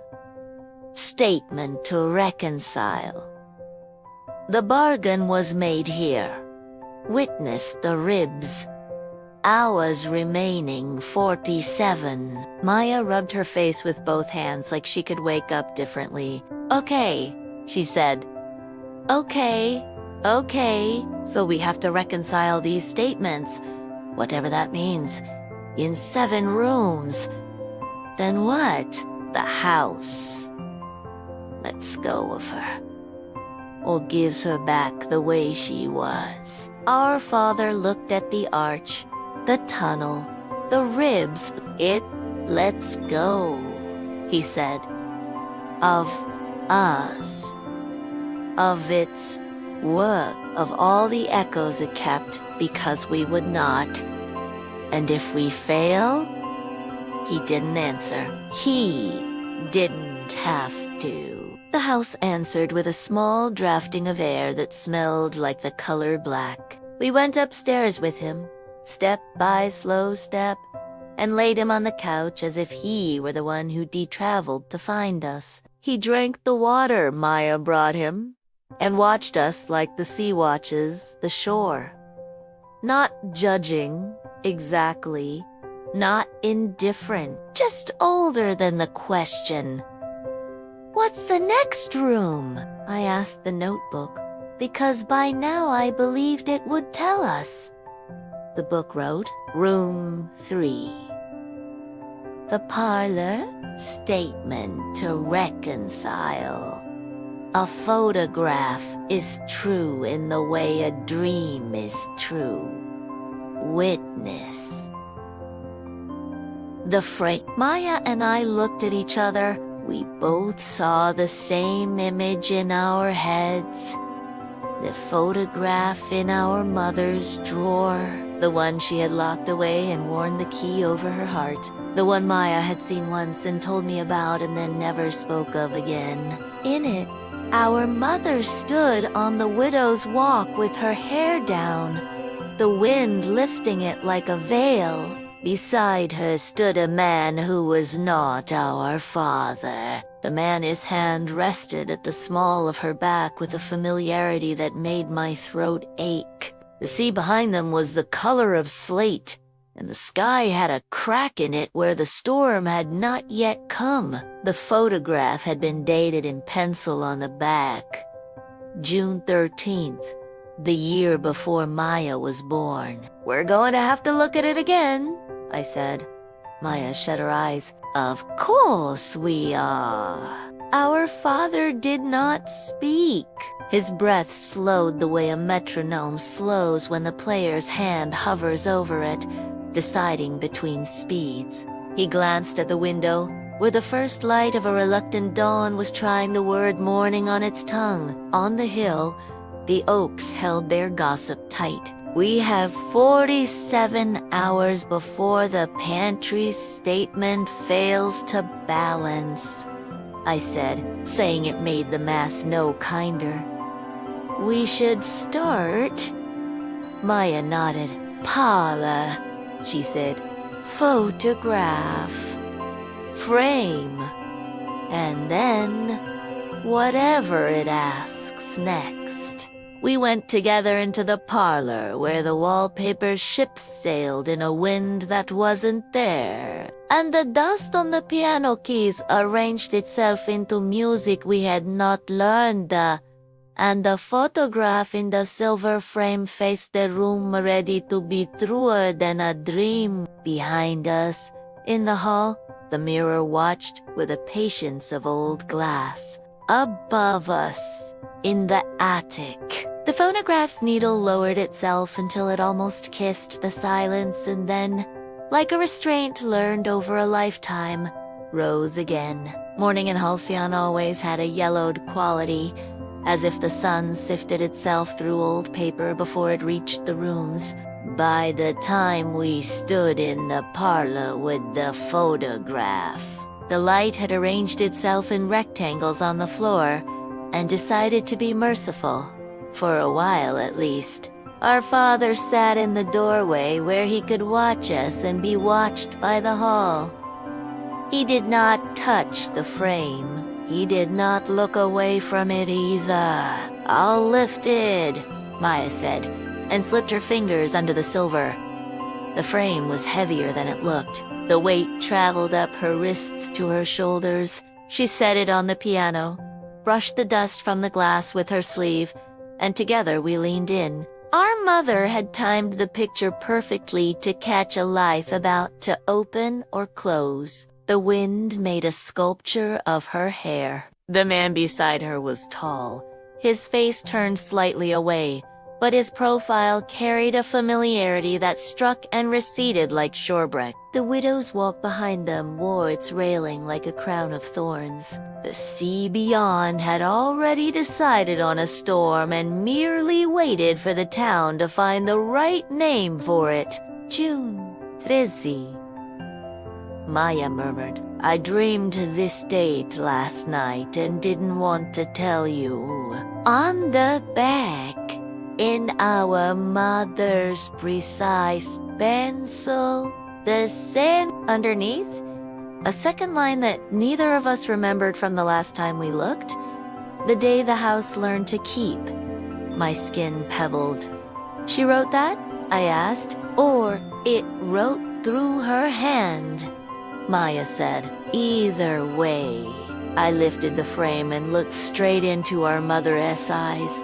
Statement to reconcile. The bargain was made here. Witness the ribs. Hours remaining 47. Maya rubbed her face with both hands like she could wake up differently. Okay, she said. Okay, so we have to reconcile these statements, whatever that means, in 7 rooms. Then what? The house. Lets go of her. Or gives her back the way she was. Our father looked at the arch, the tunnel, the ribs. It lets go, he said. of us, of its work, of all the echoes it kept because we would not. And if we fail, he didn't answer. He didn't have to. The house answered with a small drafting of air that smelled like the color black. We went upstairs with him, step by slow step, and laid him on the couch as if he were the one who de-traveled to find us. He drank the water Maya brought him, and watched us like the sea watches the shore. Not judging, exactly, not indifferent, just older than the question. "What's the next room?" I asked the notebook, because by now I believed it would tell us. The book wrote, "Room 3. The parlor, statement to reconcile. A photograph is true in the way a dream is true. Witness." The frame. Maya and I looked at each other. We both saw the same image in our heads. The photograph in our mother's drawer. The one she had locked away and worn the key over her heart. The one Maya had seen once and told me about and then never spoke of again. In it, our mother stood on the widow's walk with her hair down, the wind lifting it like a veil. Beside her stood a man who was not our father. The man, his hand rested at the small of her back with a familiarity that made my throat ache. The sea behind them was the color of slate, and the sky had a crack in it where the storm had not yet come. The photograph had been dated in pencil on the back. June 13th, the year before Maya was born. "We're going to have to look at it again," I said. Maya shut her eyes. "Of course we are." Our father did not speak. His breath slowed the way a metronome slows when the player's hand hovers over it, deciding between speeds. He glanced at the window, where the first light of a reluctant dawn was trying the word morning on its tongue. On the hill, the oaks held their gossip tight. "We have 47 hours before the pantry statement fails to balance," I said, saying it made the math no kinder. "We should start." Maya nodded. "Parlor," she said. "Photograph. Frame. And then whatever it asks next." We went together into the parlor where the wallpaper ships sailed in a wind that wasn't there, and the dust on the piano keys arranged itself into music we had not learned, and the photograph in the silver frame faced the room ready to be truer than a dream. Behind us, in the hall, the mirror watched with the patience of old glass. Above us, in the attic, the phonograph's needle lowered itself until it almost kissed the silence and then, like a restraint learned over a lifetime, rose again. Morning in Halcyon always had a yellowed quality, as if the sun sifted itself through old paper before it reached the rooms. By the time we stood in the parlor with the photograph, the light had arranged itself in rectangles on the floor and decided to be merciful. For a while, at least. Our father sat in the doorway where he could watch us and be watched by the hall. He did not touch the frame. He did not look away from it either. "I'll lift it," Maya said, and slipped her fingers under the silver. The frame was heavier than it looked. The weight traveled up her wrists to her shoulders. She set it on the piano, brushed the dust from the glass with her sleeve, and together we leaned in. Our mother had timed the picture perfectly to catch a life about to open or close. The wind made a sculpture of her hair. The man beside her was tall, his face turned slightly away, but his profile carried a familiarity that struck and receded like shorewreck. The widow's walk behind them wore its railing like a crown of thorns. The sea beyond had already decided on a storm and merely waited for the town to find the right name for it. June 13. Maya murmured. I dreamed this date last night and didn't want to tell you. On the back, in our mother's precise pencil, the sin underneath, a second line that neither of us remembered from the last time we looked. The day the house learned to keep. My skin pebbled. She wrote that? I asked. Or it wrote through her hand, Maya said. Either way. I lifted the frame and looked straight into our mother's eyes,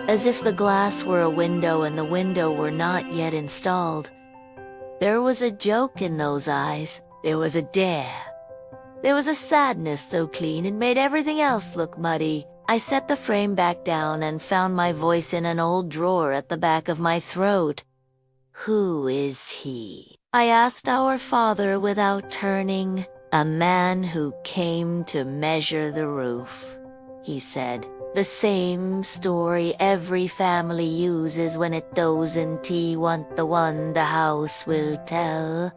as if the glass were a window and the window were not yet installed. There was a joke in those eyes. There was a dare. There was a sadness so clean it made everything else look muddy. I set the frame back down and found my voice in an old drawer at the back of my throat. Who is he? I asked our father without turning. A man who came to measure the roof, he said. The same story every family uses when it doesn't want the one the house will tell.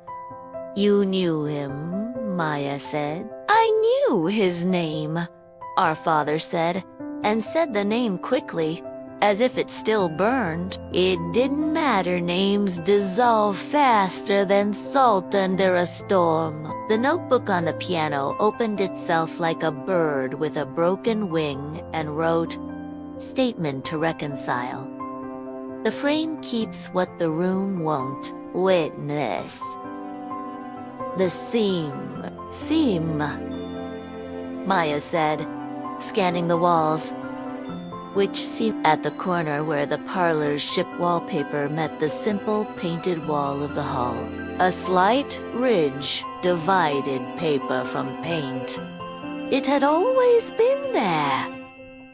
You knew him, Maya said. I knew his name, our father said, and said the name quickly, as if it still burned. It didn't matter, names dissolve faster than salt under a storm. The notebook on the piano opened itself like a bird with a broken wing and wrote, Statement to reconcile. The frame keeps what the room won't witness. The seam, Maya said, scanning the walls, which seemed at the corner where the parlor's ship wallpaper met the simple painted wall of the hall. A slight ridge divided paper from paint. It had always been there.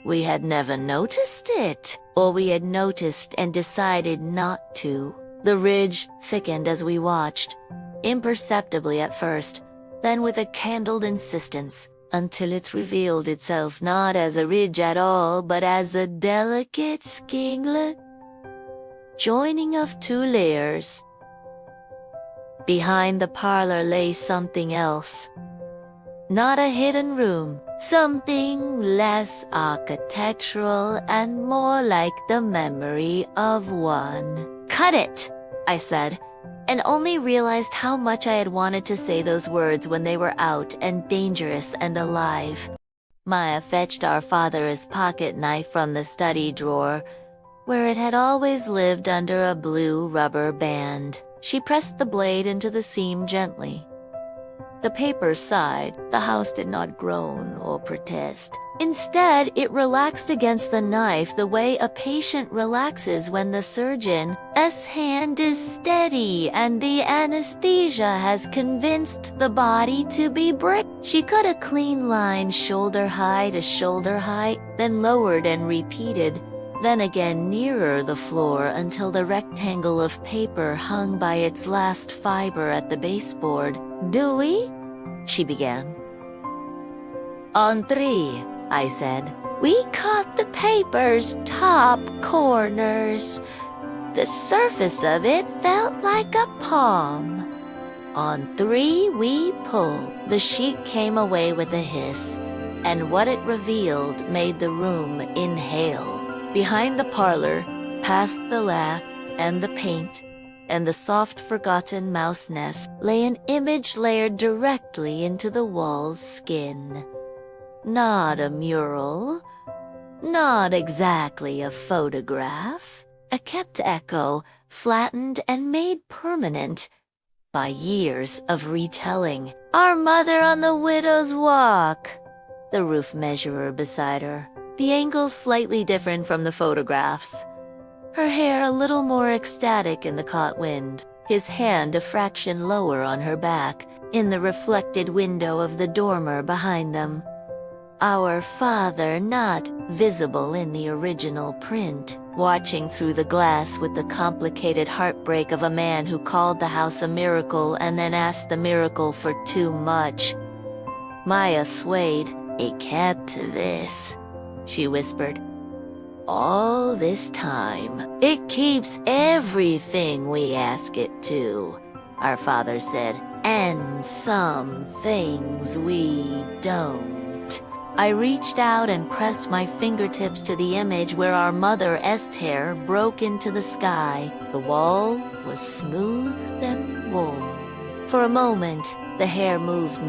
We had never noticed it, or we had noticed and decided not to. The ridge thickened as we watched, imperceptibly at first, then with a candled insistence, until it revealed itself not as a ridge at all, but as a delicate skinglet, joining of two layers. Behind the parlor lay something else. Not a hidden room, something less architectural and more like the memory of one. Cut it, I said, and only realized how much I had wanted to say those words when they were out and dangerous and alive. Maya fetched our father's pocket knife from the study drawer, where it had always lived under a blue rubber band. She pressed the blade into the seam gently. The paper sighed. The house did not groan or protest. Instead, it relaxed against the knife the way a patient relaxes when the surgeon's hand is steady and the anesthesia has convinced the body to be brick. She cut a clean line shoulder high to shoulder height, then lowered and repeated, then again nearer the floor until the rectangle of paper hung by its last fiber at the baseboard. Dewey? She began. On 3, I said. We cut the paper's top corners. The surface of it felt like a palm. On 3, we pulled. The sheet came away with a hiss, and what it revealed made the room inhale. Behind the parlor, past the lath and the paint, and the soft forgotten mouse nest, lay an image layered directly into the wall's skin. Not a mural, not exactly a photograph, a kept echo, flattened and made permanent by years of retelling. Our mother on the widow's walk, the roof measurer beside her, the angle slightly different from the photographs. Her hair a little more ecstatic in the caught wind, his hand a fraction lower on her back, in the reflected window of the dormer behind them. Our father not visible in the original print. watching through the glass with the complicated heartbreak of a man who called the house a miracle and then asked the miracle for too much. Maya swayed. "It kept this," she whispered. "All this time. It keeps everything we ask it to," our father said, "and some things we don't." I reached out and pressed my fingertips to the image where our mother's hair broke into the sky. The wall was smooth and warm. For a moment, the hair moved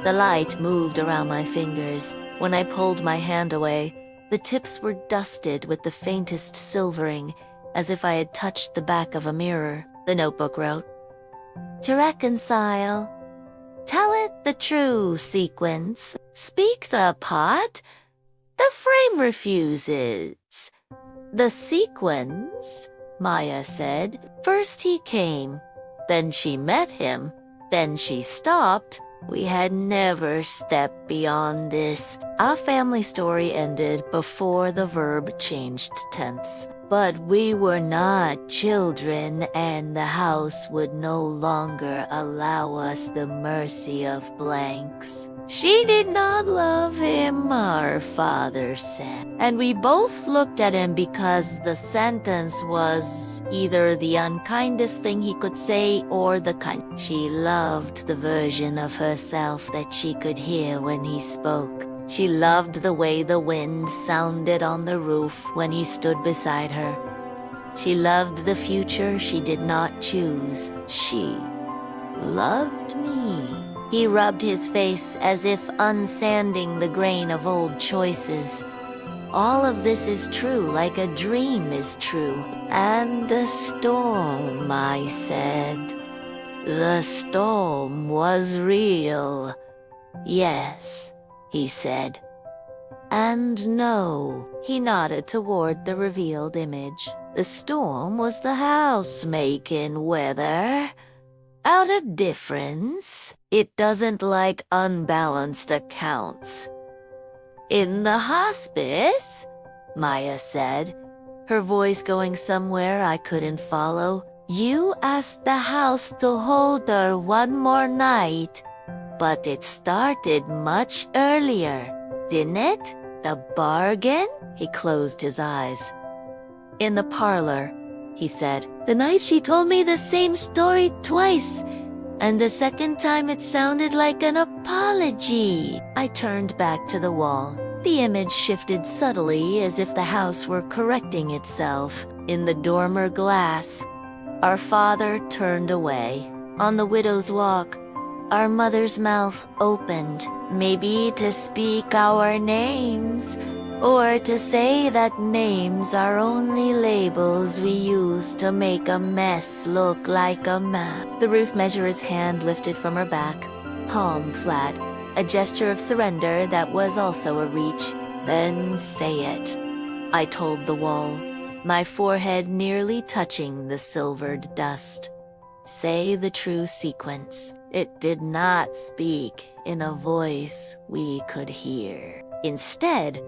the light moved around my fingers. When I pulled my hand away, the tips were dusted with the faintest silvering, as if I had touched the back of a mirror. The notebook wrote, "To reconcile. Tell it the true sequence. Speak the part. The frame refuses." "The sequence," Maya said. "First he came, then she met him, then she stopped. We had never stepped beyond this." Our family story ended before the verb changed tense. But we were not children, and the house would no longer allow us the mercy of blanks. "She did not love him," our father said. And we both looked at him because the sentence was either the unkindest thing he could say or the kind. She loved the version of herself that she could hear when he spoke. She loved the way the wind sounded on the roof when he stood beside her. She loved the future she did not choose. She loved me. He rubbed his face as if unsanding the grain of old choices. "All of this is true, like a dream is true." "And the storm," I said. "The storm was real." "Yes," he said. "And no," he nodded toward the revealed image. "The storm was the house making weather. Out of difference. It doesn't like unbalanced accounts." "In the hospice," Maya said, her voice going somewhere I couldn't follow, "you asked the house to hold her one more night. But it started much earlier, didn't it? The bargain?" He closed his eyes. "In the parlor," he said. "The night she told me the same story twice, and the second time it sounded like an apology." I turned back to the wall. The image shifted subtly as if the house were correcting itself. In the dormer glass, our father turned away. On the widow's walk, our mother's mouth opened, maybe to speak our names, or to say that names are only labels we use to make a mess look like a map. The roof measurer's hand lifted from her back, palm flat, a gesture of surrender that was also a reach. "Then say it," I told the wall, my forehead nearly touching the silvered dust. "Say the true sequence." It did not speak in a voice we could hear. Instead,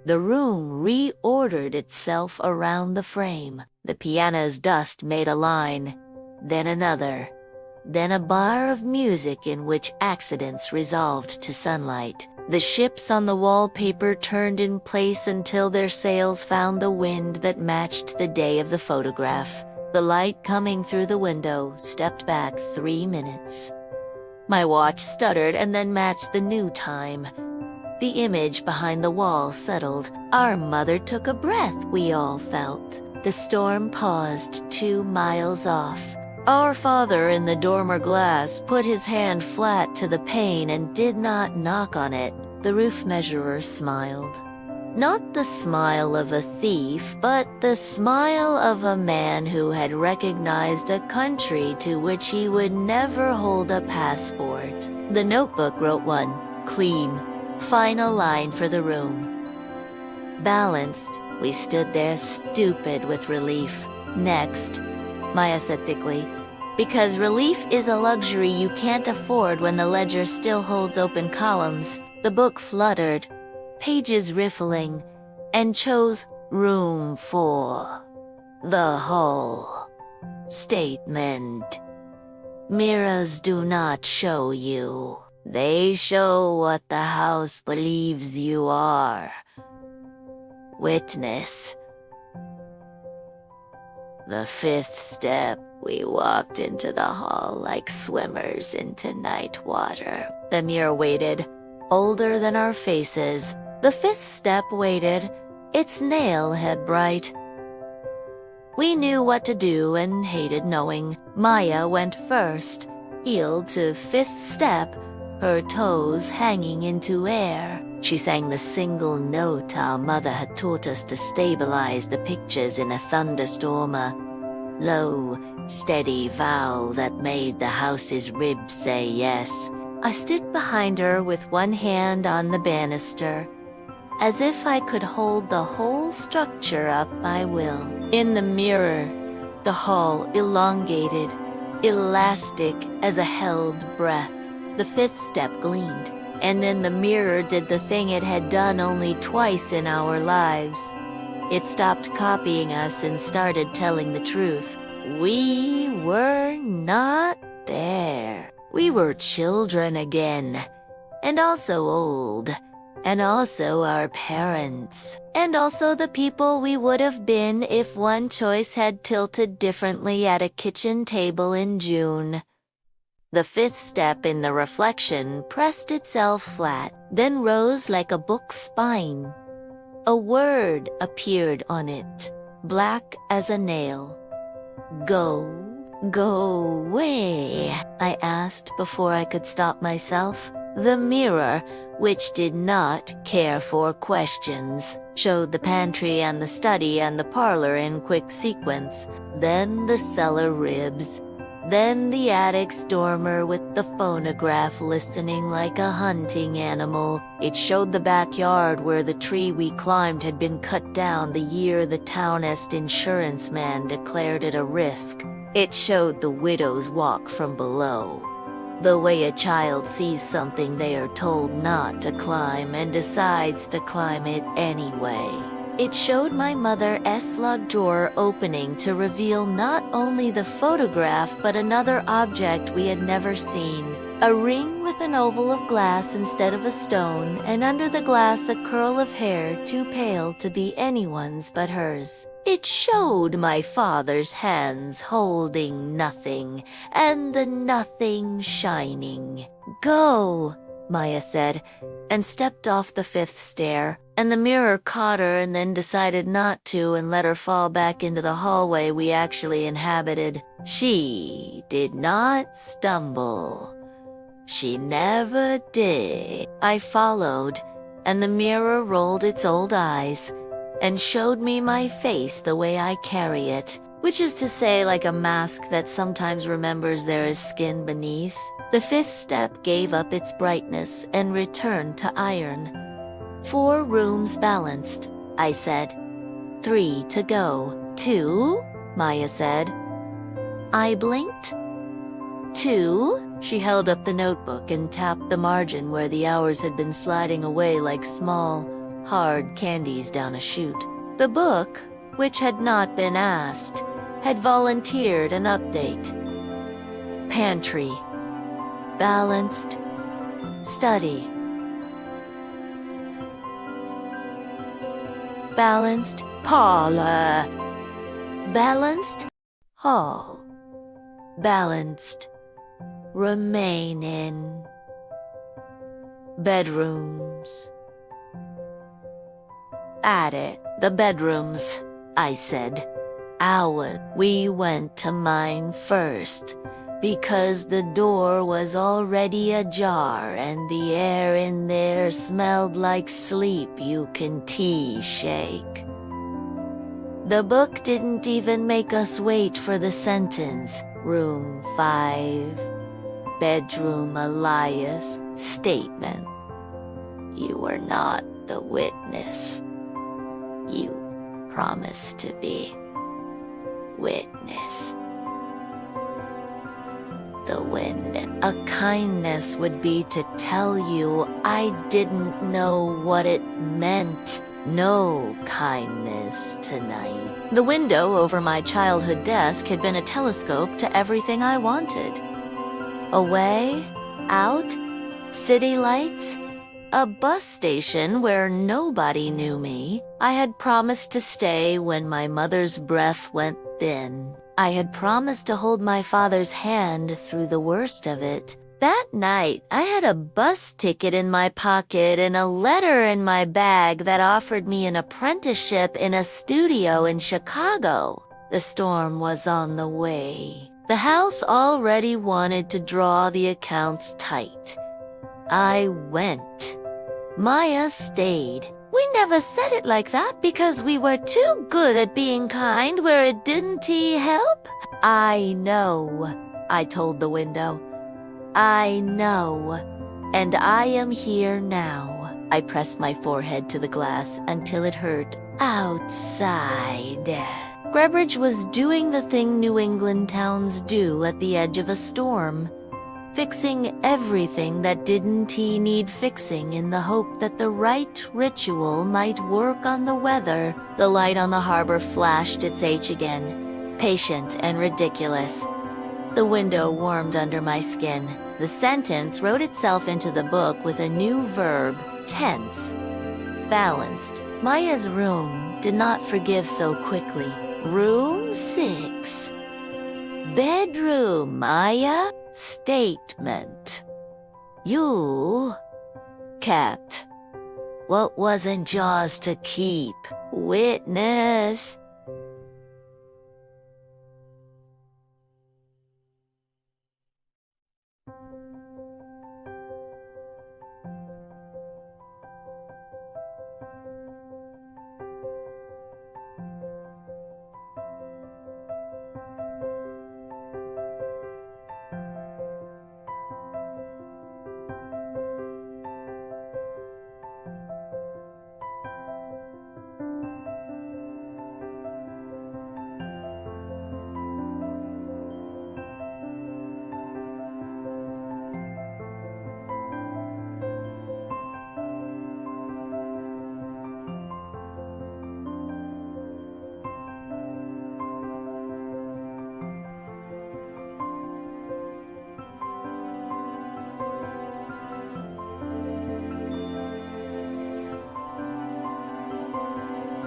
the room reordered itself around the frame. The piano's dust made a line, then another, then a bar of music in which accidents resolved to sunlight. The ships on the wallpaper turned in place until their sails found the wind that matched the day of the photograph. The light coming through the window stepped back 3 minutes. My watch stuttered and then matched the new time. The image behind the wall settled. Our mother took a breath, we all felt. The storm paused 2 miles off. Our father in the dormer glass put his hand flat to the pane and did not knock on it. The roof measurer smiled. Not the smile of a thief, but the smile of a man who had recognized a country to which he would never hold a passport. The notebook wrote one clean, final line for the room. Balanced, we stood there stupid with relief. "Next," Maya said thickly, "because relief is a luxury you can't afford when the ledger still holds open columns." The book fluttered, pages riffling, and chose Room 4. The hall. Statement. Mirrors do not show you. They show what the house believes you are. Witness. The 5th step. We walked into the hall like swimmers into night water. The mirror waited, older than our faces. The 5th step waited, its nail head bright. We knew what to do and hated knowing. Maya went first, heeled to 5th step, her toes hanging into air. She sang the single note our mother had taught us to stabilize the pictures in a thunderstorm, a low, steady vowel that made the house's ribs say yes. I stood behind her with one hand on the banister, as if I could hold the whole structure up by will. In the mirror, the hall elongated, elastic as a held breath. The 5th step gleamed, and then the mirror did the thing it had done only twice in our lives. It stopped copying us and started telling the truth. We were not there. We were children again, and also old, and also our parents, and also the people we would have been if one choice had tilted differently at a kitchen table in June. The 5th step in the reflection pressed itself flat, then rose like a book's spine. A word appeared on it, black as a nail. Go away, I asked before I could stop myself. The mirror, which did not care for questions, showed the pantry and the study and the parlor in quick sequence, then the cellar ribs, then the attic's dormer with the phonograph listening like a hunting animal. It showed the backyard where the tree we climbed had been cut down the year the townest insurance man declared it a risk. It showed the widow's walk from below, the way a child sees something they are told not to climb and decides to climb it anyway. It showed my mother's lug drawer opening to reveal not only the photograph but another object we had never seen. A ring with an oval of glass instead of a stone, and under the glass a curl of hair too pale to be anyone's but hers. It showed my father's hands holding nothing, and the nothing shining. Go, Maya said, and stepped off the 5th stair, and the mirror caught her and then decided not to and let her fall back into the hallway we actually inhabited. She did not stumble. She never did. I followed, and the mirror rolled its old eyes and showed me my face the way I carry it, which is to say like a mask that sometimes remembers there is skin beneath. The 5th step gave up its brightness and returned to iron. 4 rooms balanced, I said. 3 to go. 2, Maya said. I blinked. 2? She held up the notebook and tapped the margin where the hours had been sliding away like small, hard candies down a chute. The book, which had not been asked, had volunteered an update. Pantry. Balanced. Study. Balanced. Parlor. Balanced. Hall. Balanced. Remain in. Bedrooms. Attic. The bedrooms, I said. We went to mine first, because the door was already ajar and the air in there smelled like sleep you can shake. The book didn't even make us wait for the sentence. Room 5. Bedroom Elias. Statement. You were not the witness. You promised to be. Witness. The wind. A kindness would be to tell you I didn't know what it meant. No kindness tonight. The window over my childhood desk had been a telescope to everything I wanted. Away, out, city lights, a bus station where nobody knew me. I had promised to stay when my mother's breath went thin. I had promised to hold my father's hand through the worst of it. That night, I had a bus ticket in my pocket and a letter in my bag that offered me an apprenticeship in a studio in Chicago. The storm was on the way. The house already wanted to draw the accounts tight. I went. Maya stayed. We never said it like that because we were too good at being kind where it didn't help. I know, I told the window. I know, and I am here now. I pressed my forehead to the glass until it hurt. Outside. Grebridge was doing the thing New England towns do at the edge of a storm, fixing everything that didn't need fixing in the hope that the right ritual might work on the weather. The light on the harbor flashed its H again, patient and ridiculous. The window warmed under my skin. The sentence wrote itself into the book with a new verb, tense. Balanced. Maya's room did not forgive so quickly. Room 6. Bedroom, Maya. Statement. You kept what wasn't yours to keep. Witness.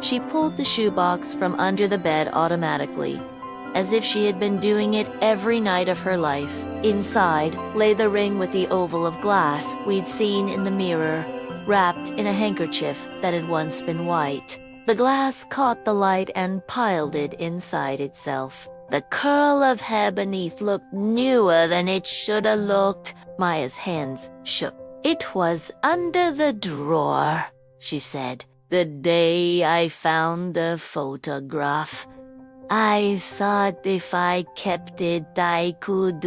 She pulled the shoebox from under the bed automatically, as if she had been doing it every night of her life. Inside lay the ring with the oval of glass we'd seen in the mirror, wrapped in a handkerchief that had once been white. The glass caught the light and piled it inside itself. The curl of hair beneath looked newer than it should have looked. Maya's hands shook. It was under the drawer, she said. The day I found the photograph, I thought if I kept it, I could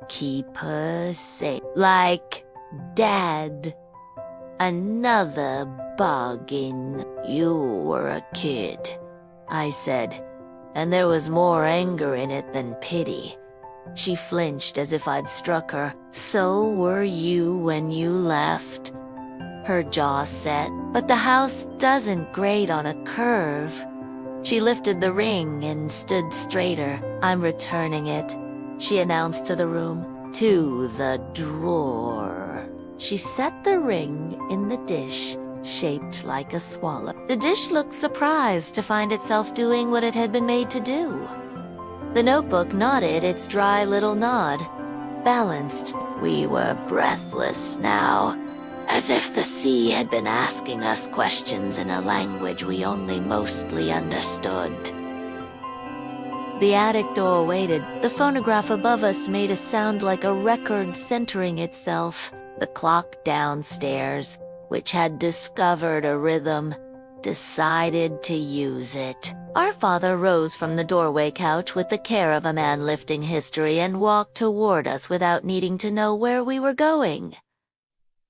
keep her safe. Like Dad. Another bargain. You were a kid, I said, and there was more anger in it than pity. She flinched as if I'd struck her. So were you when you left. Her jaw set, but the house doesn't grade on a curve. She lifted the ring and stood straighter. I'm returning it, she announced to the room. To the drawer. She set the ring in the dish, shaped like a swallow. The dish looked surprised to find itself doing what it had been made to do. The notebook nodded its dry little nod, balanced. We were breathless now, as if the sea had been asking us questions in a language we only mostly understood. The attic door waited. The phonograph above us made a sound like a record centering itself. The clock downstairs, which had discovered a rhythm, decided to use it. Our father rose from the doorway couch with the care of a man lifting history and walked toward us without needing to know where we were going.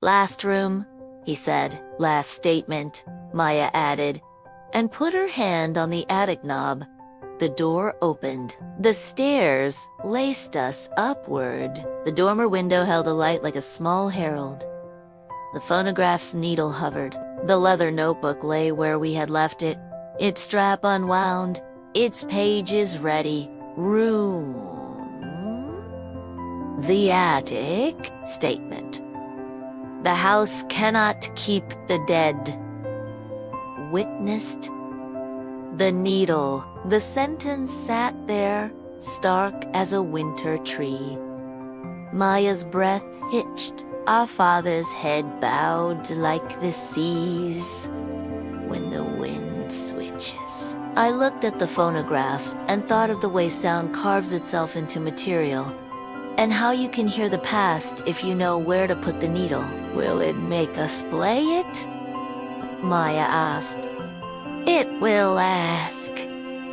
Last room, he said. Last statement, Maya added, and put her hand on the attic knob. The door opened. The stairs laced us upward. The dormer window held a light like a small herald. The phonograph's needle hovered. The leather notebook lay where we had left it, its strap unwound, its pages ready. Room. The attic. Statement. The house cannot keep the dead. Witnessed. The needle. The sentence sat there, stark as a winter tree. Maya's breath hitched. Our father's head bowed like the seas when the wind switches. I looked at the phonograph and thought of the way sound carves itself into material, and how you can hear the past if you know where to put the needle. Will it make us play it? Maya asked. It will ask.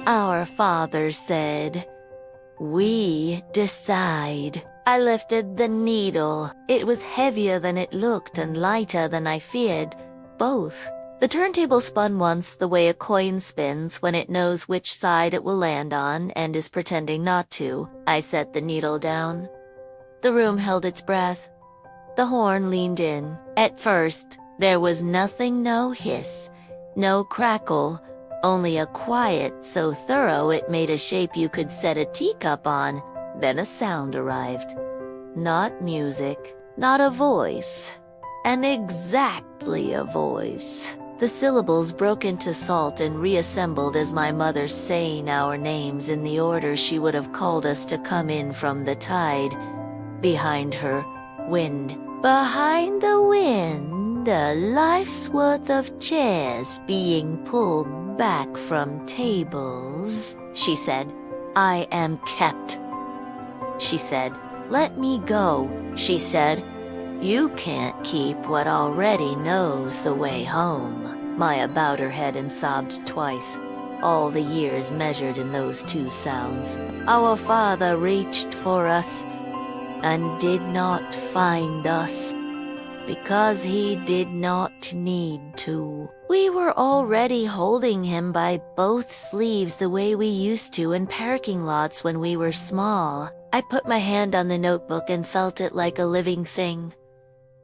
Our father said. We decide. I lifted the needle. It was heavier than it looked and lighter than I feared. Both. The turntable spun once the way a coin spins when it knows which side it will land on and is pretending not to. I set the needle down. The room held its breath. The horn leaned in. At first, there was nothing, no hiss, no crackle, only a quiet so thorough it made a shape you could set a teacup on. Then a sound arrived. Not music, not a voice, and exactly a voice. The syllables broke into salt and reassembled as my mother saying our names in the order she would have called us to come in from the tide. Behind her, wind. Behind the wind, a life's worth of chairs being pulled back from tables, she said. I am kept, she said. Let me go, she said. You can't keep what already knows the way home. Maya bowed her head and sobbed twice, all the years measured in those two sounds. Our father reached for us and did not find us because he did not need to. We were already holding him by both sleeves the way we used to in parking lots when we were small. I put my hand on the notebook and felt it like a living thing.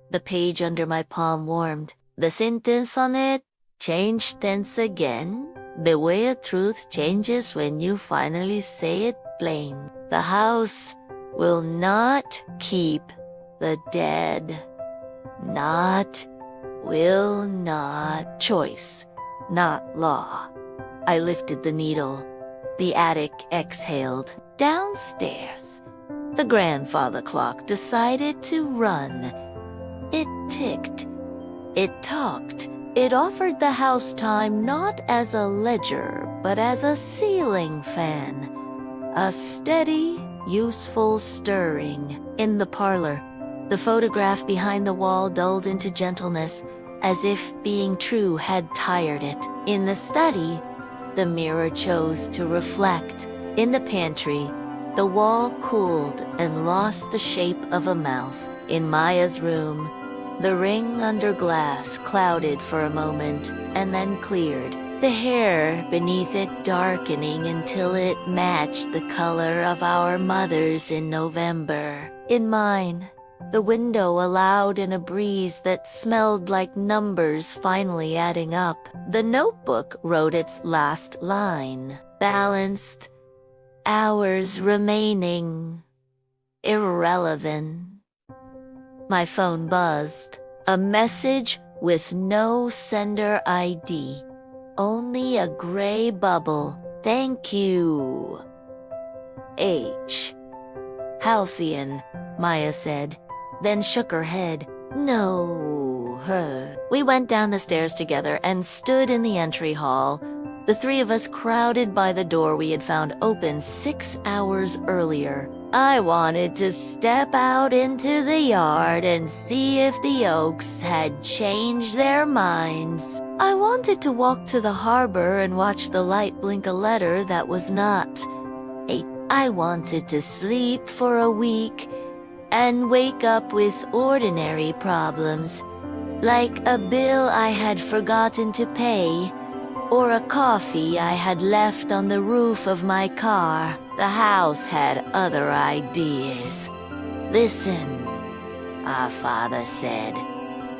The page under my palm warmed. The sentence on it changed tense again. The way a truth changes when you finally say it plain. The house will not keep the dead. Not, will not. Choice, not law. I lifted the needle. The attic exhaled. Downstairs, the grandfather clock decided to run. It ticked. It talked. It offered the house time not as a ledger, but as a ceiling fan. A steady, useful stirring. In the parlor, the photograph behind the wall dulled into gentleness, as if being true had tired it. In the study, the mirror chose to reflect. In the pantry, the wall cooled and lost the shape of a mouth. In Maya's room, the ring under glass clouded for a moment and then cleared, the hair beneath it darkening until it matched the color of our mother's in November. In mine, the window allowed in a breeze that smelled like numbers finally adding up. The notebook wrote its last line. Balanced. Hours remaining. Irrelevant. My phone buzzed. A message with no sender ID. Only a gray bubble. Thank you. H. Halcyon, Maya said, then shook her head. No, her. We went down the stairs together and stood in the entry hall. The three of us crowded by the door we had found open 6 hours earlier. I wanted to step out into the yard and see if the Oaks had changed their minds. I wanted to walk to the harbor and watch the light blink a letter that was not. I wanted to sleep for a week and wake up with ordinary problems, like a bill I had forgotten to pay, or a coffee I had left on the roof of my car. The house had other ideas. Listen, our father said,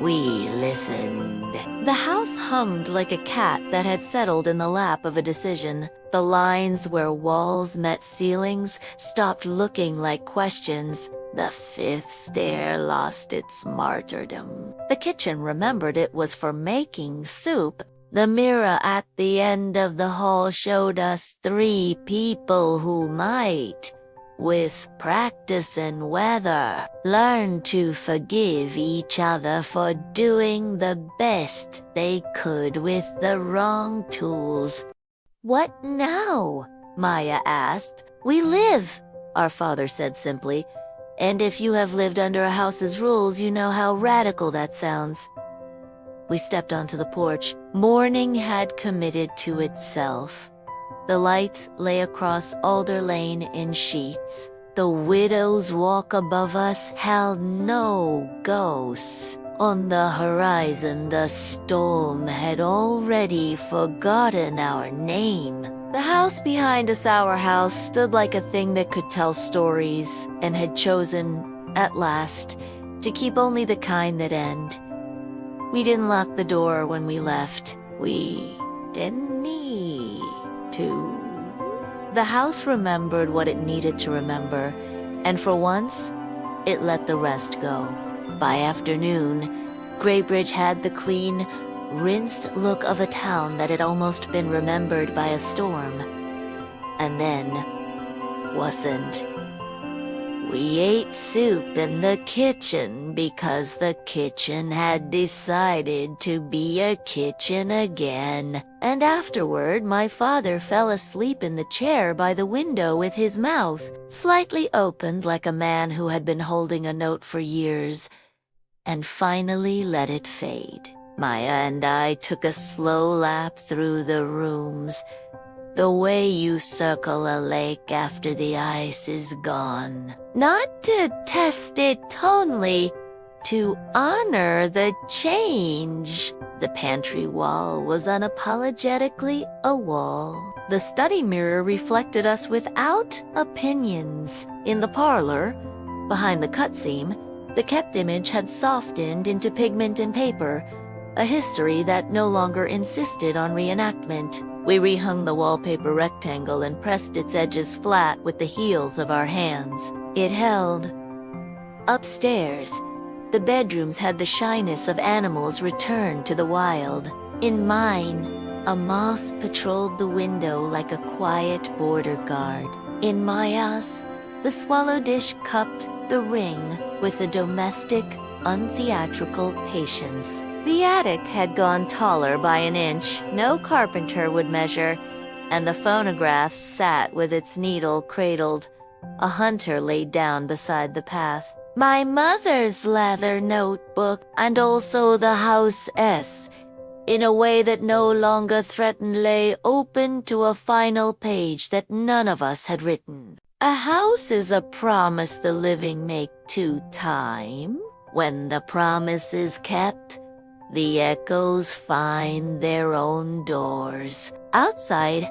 We listened. The house hummed like a cat that had settled in the lap of a decision. The lines where walls met ceilings stopped looking like questions. The fifth stair lost its martyrdom. The kitchen remembered it was for making soup. The mirror at the end of the hall showed us 3 people who might, with practice and weather, learn to forgive each other for doing the best they could with the wrong tools. "What now?" Maya asked. "We live," our father said simply. "And if you have lived under a house's rules, you know how radical that sounds." We stepped onto the porch. Morning had committed to itself. The light lay across Alder Lane in sheets. The Widow's Walk above us held no ghosts. On the horizon, the storm had already forgotten our name. The house behind us, our house, stood like a thing that could tell stories and had chosen, at last, to keep only the kind that end. We didn't lock the door when we left. We didn't need to. The house remembered what it needed to remember, and for once, it let the rest go. By afternoon, Greybridge had the clean, rinsed look of a town that had almost been remembered by a storm. And then, wasn't. We ate soup in the kitchen because the kitchen had decided to be a kitchen again. And afterward, my father fell asleep in the chair by the window with his mouth slightly opened like a man who had been holding a note for years, and finally let it fade. Maya and I took a slow lap through the rooms, the way you circle a lake after the ice is gone. Not to test it only, to honor the change. The pantry wall was unapologetically a wall. The study mirror reflected us without opinions. In the parlor, behind the cutscene, the kept image had softened into pigment and paper, a history that no longer insisted on reenactment. We rehung the wallpaper rectangle and pressed its edges flat with the heels of our hands. It held. Upstairs, the bedrooms had the shyness of animals returned to the wild. In mine, a moth patrolled the window like a quiet border guard. In Maya's, the swallow dish cupped the ring with a domestic, untheatrical patience. The attic had gone taller by an inch no carpenter would measure, and the phonograph sat with its needle cradled. A hunter laid down beside the path. My mother's leather notebook, and also the house S, in a way that no longer threatened, lay open to a final page that none of us had written. A house is a promise the living make to time. When the promise is kept, the echoes find their own doors. Outside,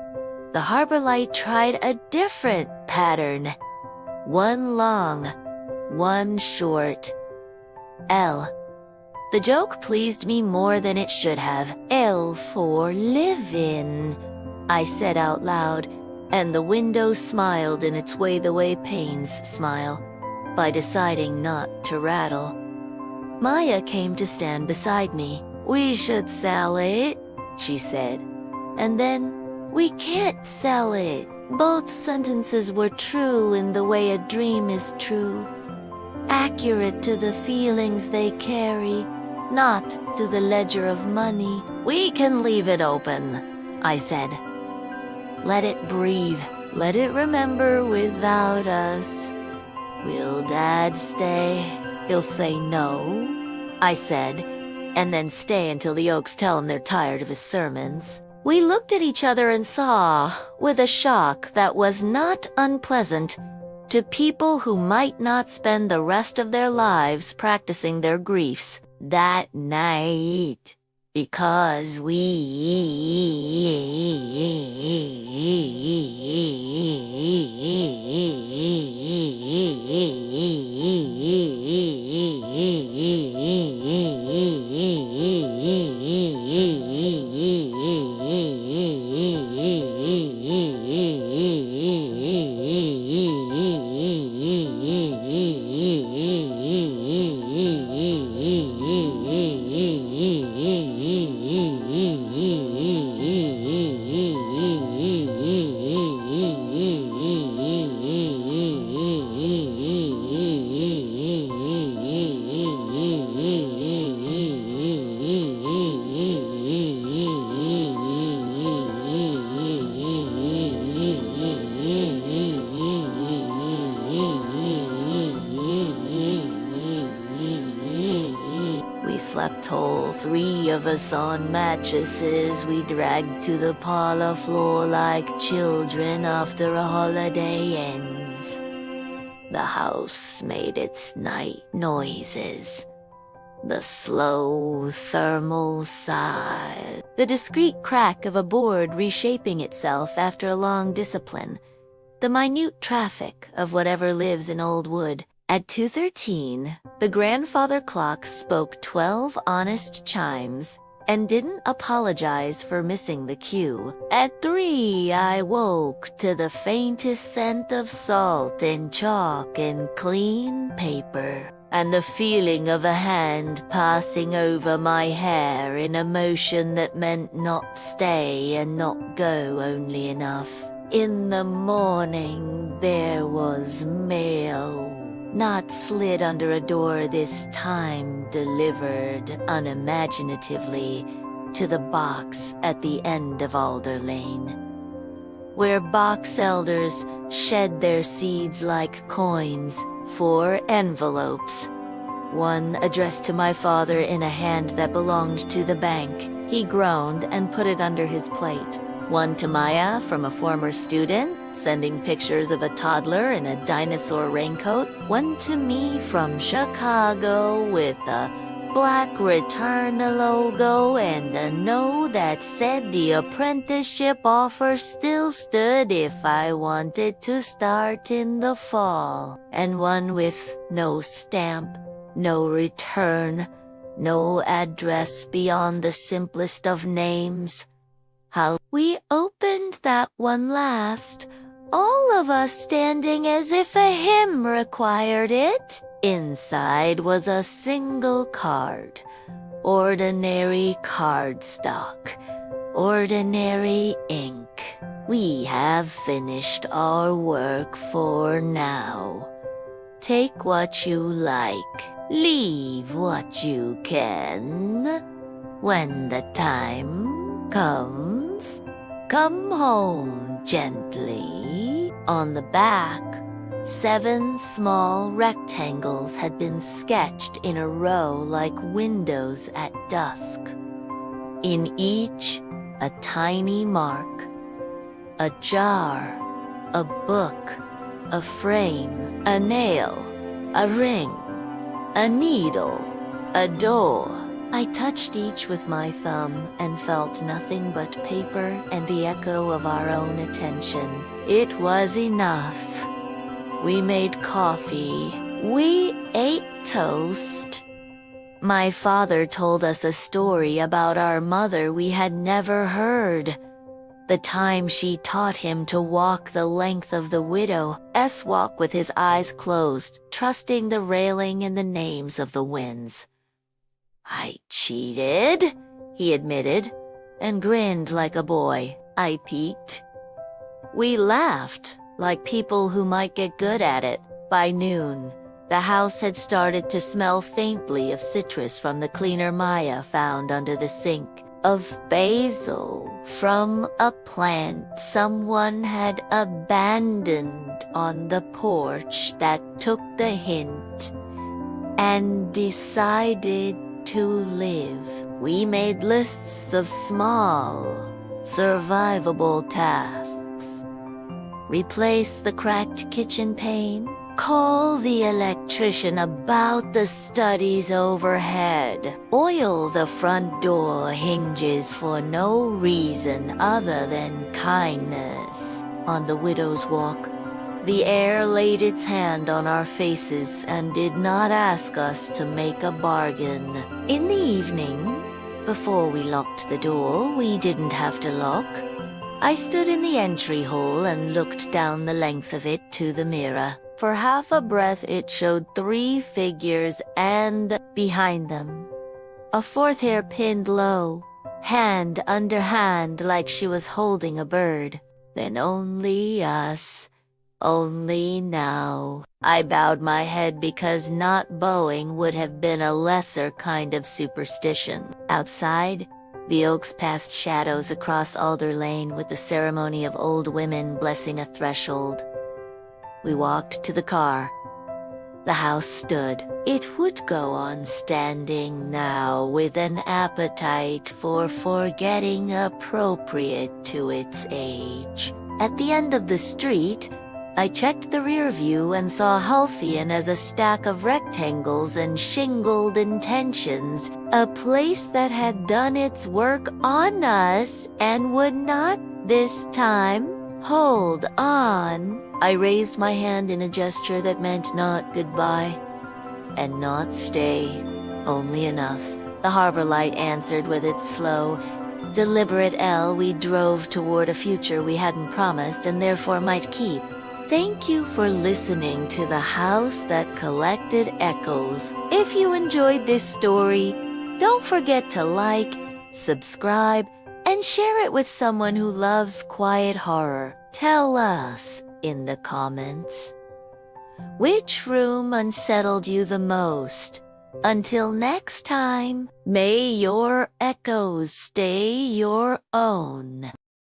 the harbor light tried a different pattern. One long, one short. L. The joke pleased me more than it should have. L for live in, I said out loud, and the window smiled in its way the way pains smile, by deciding not to rattle. Maya came to stand beside me. We should sell it, she said. And then, we can't sell it. Both sentences were true in the way a dream is true. Accurate to the feelings they carry, not to the ledger of money. We can leave it open, I said. Let it breathe. Let it remember without us. Will Dad stay? He'll say no, I said, and then stay until the Oaks tell him they're tired of his sermons. We looked at each other and saw, with a shock that was not unpleasant, to people who might not spend the rest of their lives practicing their griefs that night, because we We slept all three of us on mattresses we dragged to the parlor floor like children after a holiday ends. The house made its night noises. The slow thermal sigh, the discreet crack of a board reshaping itself after a long discipline, the minute traffic of whatever lives in old wood. At 2:13, the grandfather clock spoke 12 honest chimes and didn't apologize for missing the cue. At 3, I woke to the faintest scent of salt and chalk and clean paper, and the feeling of a hand passing over my hair in a motion that meant not stay and not go only enough. In the morning, there was mail. Not slid under a door this time, delivered unimaginatively to the box at the end of Alder Lane, where box elders shed their seeds like coins. 4 envelopes. One addressed to my father in a hand that belonged to the bank. He groaned and put it under his plate. One to Maya from a former student, sending pictures of a toddler in a dinosaur raincoat. One to me from Chicago with a black return logo and a note that said the apprenticeship offer still stood if I wanted to start in the fall. And one with no stamp, no return, no address beyond the simplest of names. How we opened that one last, all of us standing as if a hymn required it. Inside was a single card, ordinary cardstock, ordinary ink. We have finished our work for now. Take what you like, leave what you can. When the time comes, come home gently. On the back, 7 small rectangles had been sketched in a row like windows at dusk. In each, a tiny mark, a jar, a book, a frame, a nail, a ring, a needle, a door. I touched each with my thumb and felt nothing but paper and the echo of our own attention. It was enough. We made coffee. We ate toast. My father told us a story about our mother we had never heard. The time she taught him to walk the length of the widow's walk with his eyes closed, trusting the railing and the names of the winds. I cheated, he admitted, and grinned like a boy. I peeked. We laughed, like people who might get good at it. By noon, the house had started to smell faintly of citrus from the cleaner Maya found under the sink, of basil from a plant someone had abandoned on the porch that took the hint and decided to live. We made lists of small, survivable tasks. Replace the cracked kitchen pane. Call the electrician about the studies overhead. Oil the front door hinges for no reason other than kindness. On the widow's walk, The air laid its hand on our faces and did not ask us to make a bargain. In the evening, before we locked the door we didn't have to lock, I stood in the entry hall and looked down the length of it to the mirror. For half a breath it showed 3 figures and, behind them, a 4th hair pinned low, hand under hand like she was holding a bird. Then only us. Only now. I bowed my head because not bowing would have been a lesser kind of superstition. Outside, the oaks cast shadows across Alder Lane with the ceremony of old women blessing a threshold. We walked to the car. The house stood. It would go on standing now with an appetite for forgetting appropriate to its age. At the end of the street, I checked the rear view and saw Halcyon as a stack of rectangles and shingled intentions, a place that had done its work on us and would not, this time, hold on. I raised my hand in a gesture that meant not goodbye, and not stay, only enough. The harbor light answered with its slow, deliberate L. We drove toward a future we hadn't promised and therefore might keep. Thank you for listening to The House That Collected Echoes. If you enjoyed this story, don't forget to like, subscribe, and share it with someone who loves quiet horror. Tell us in the comments which room unsettled you the most. Until next time, may your echoes stay your own.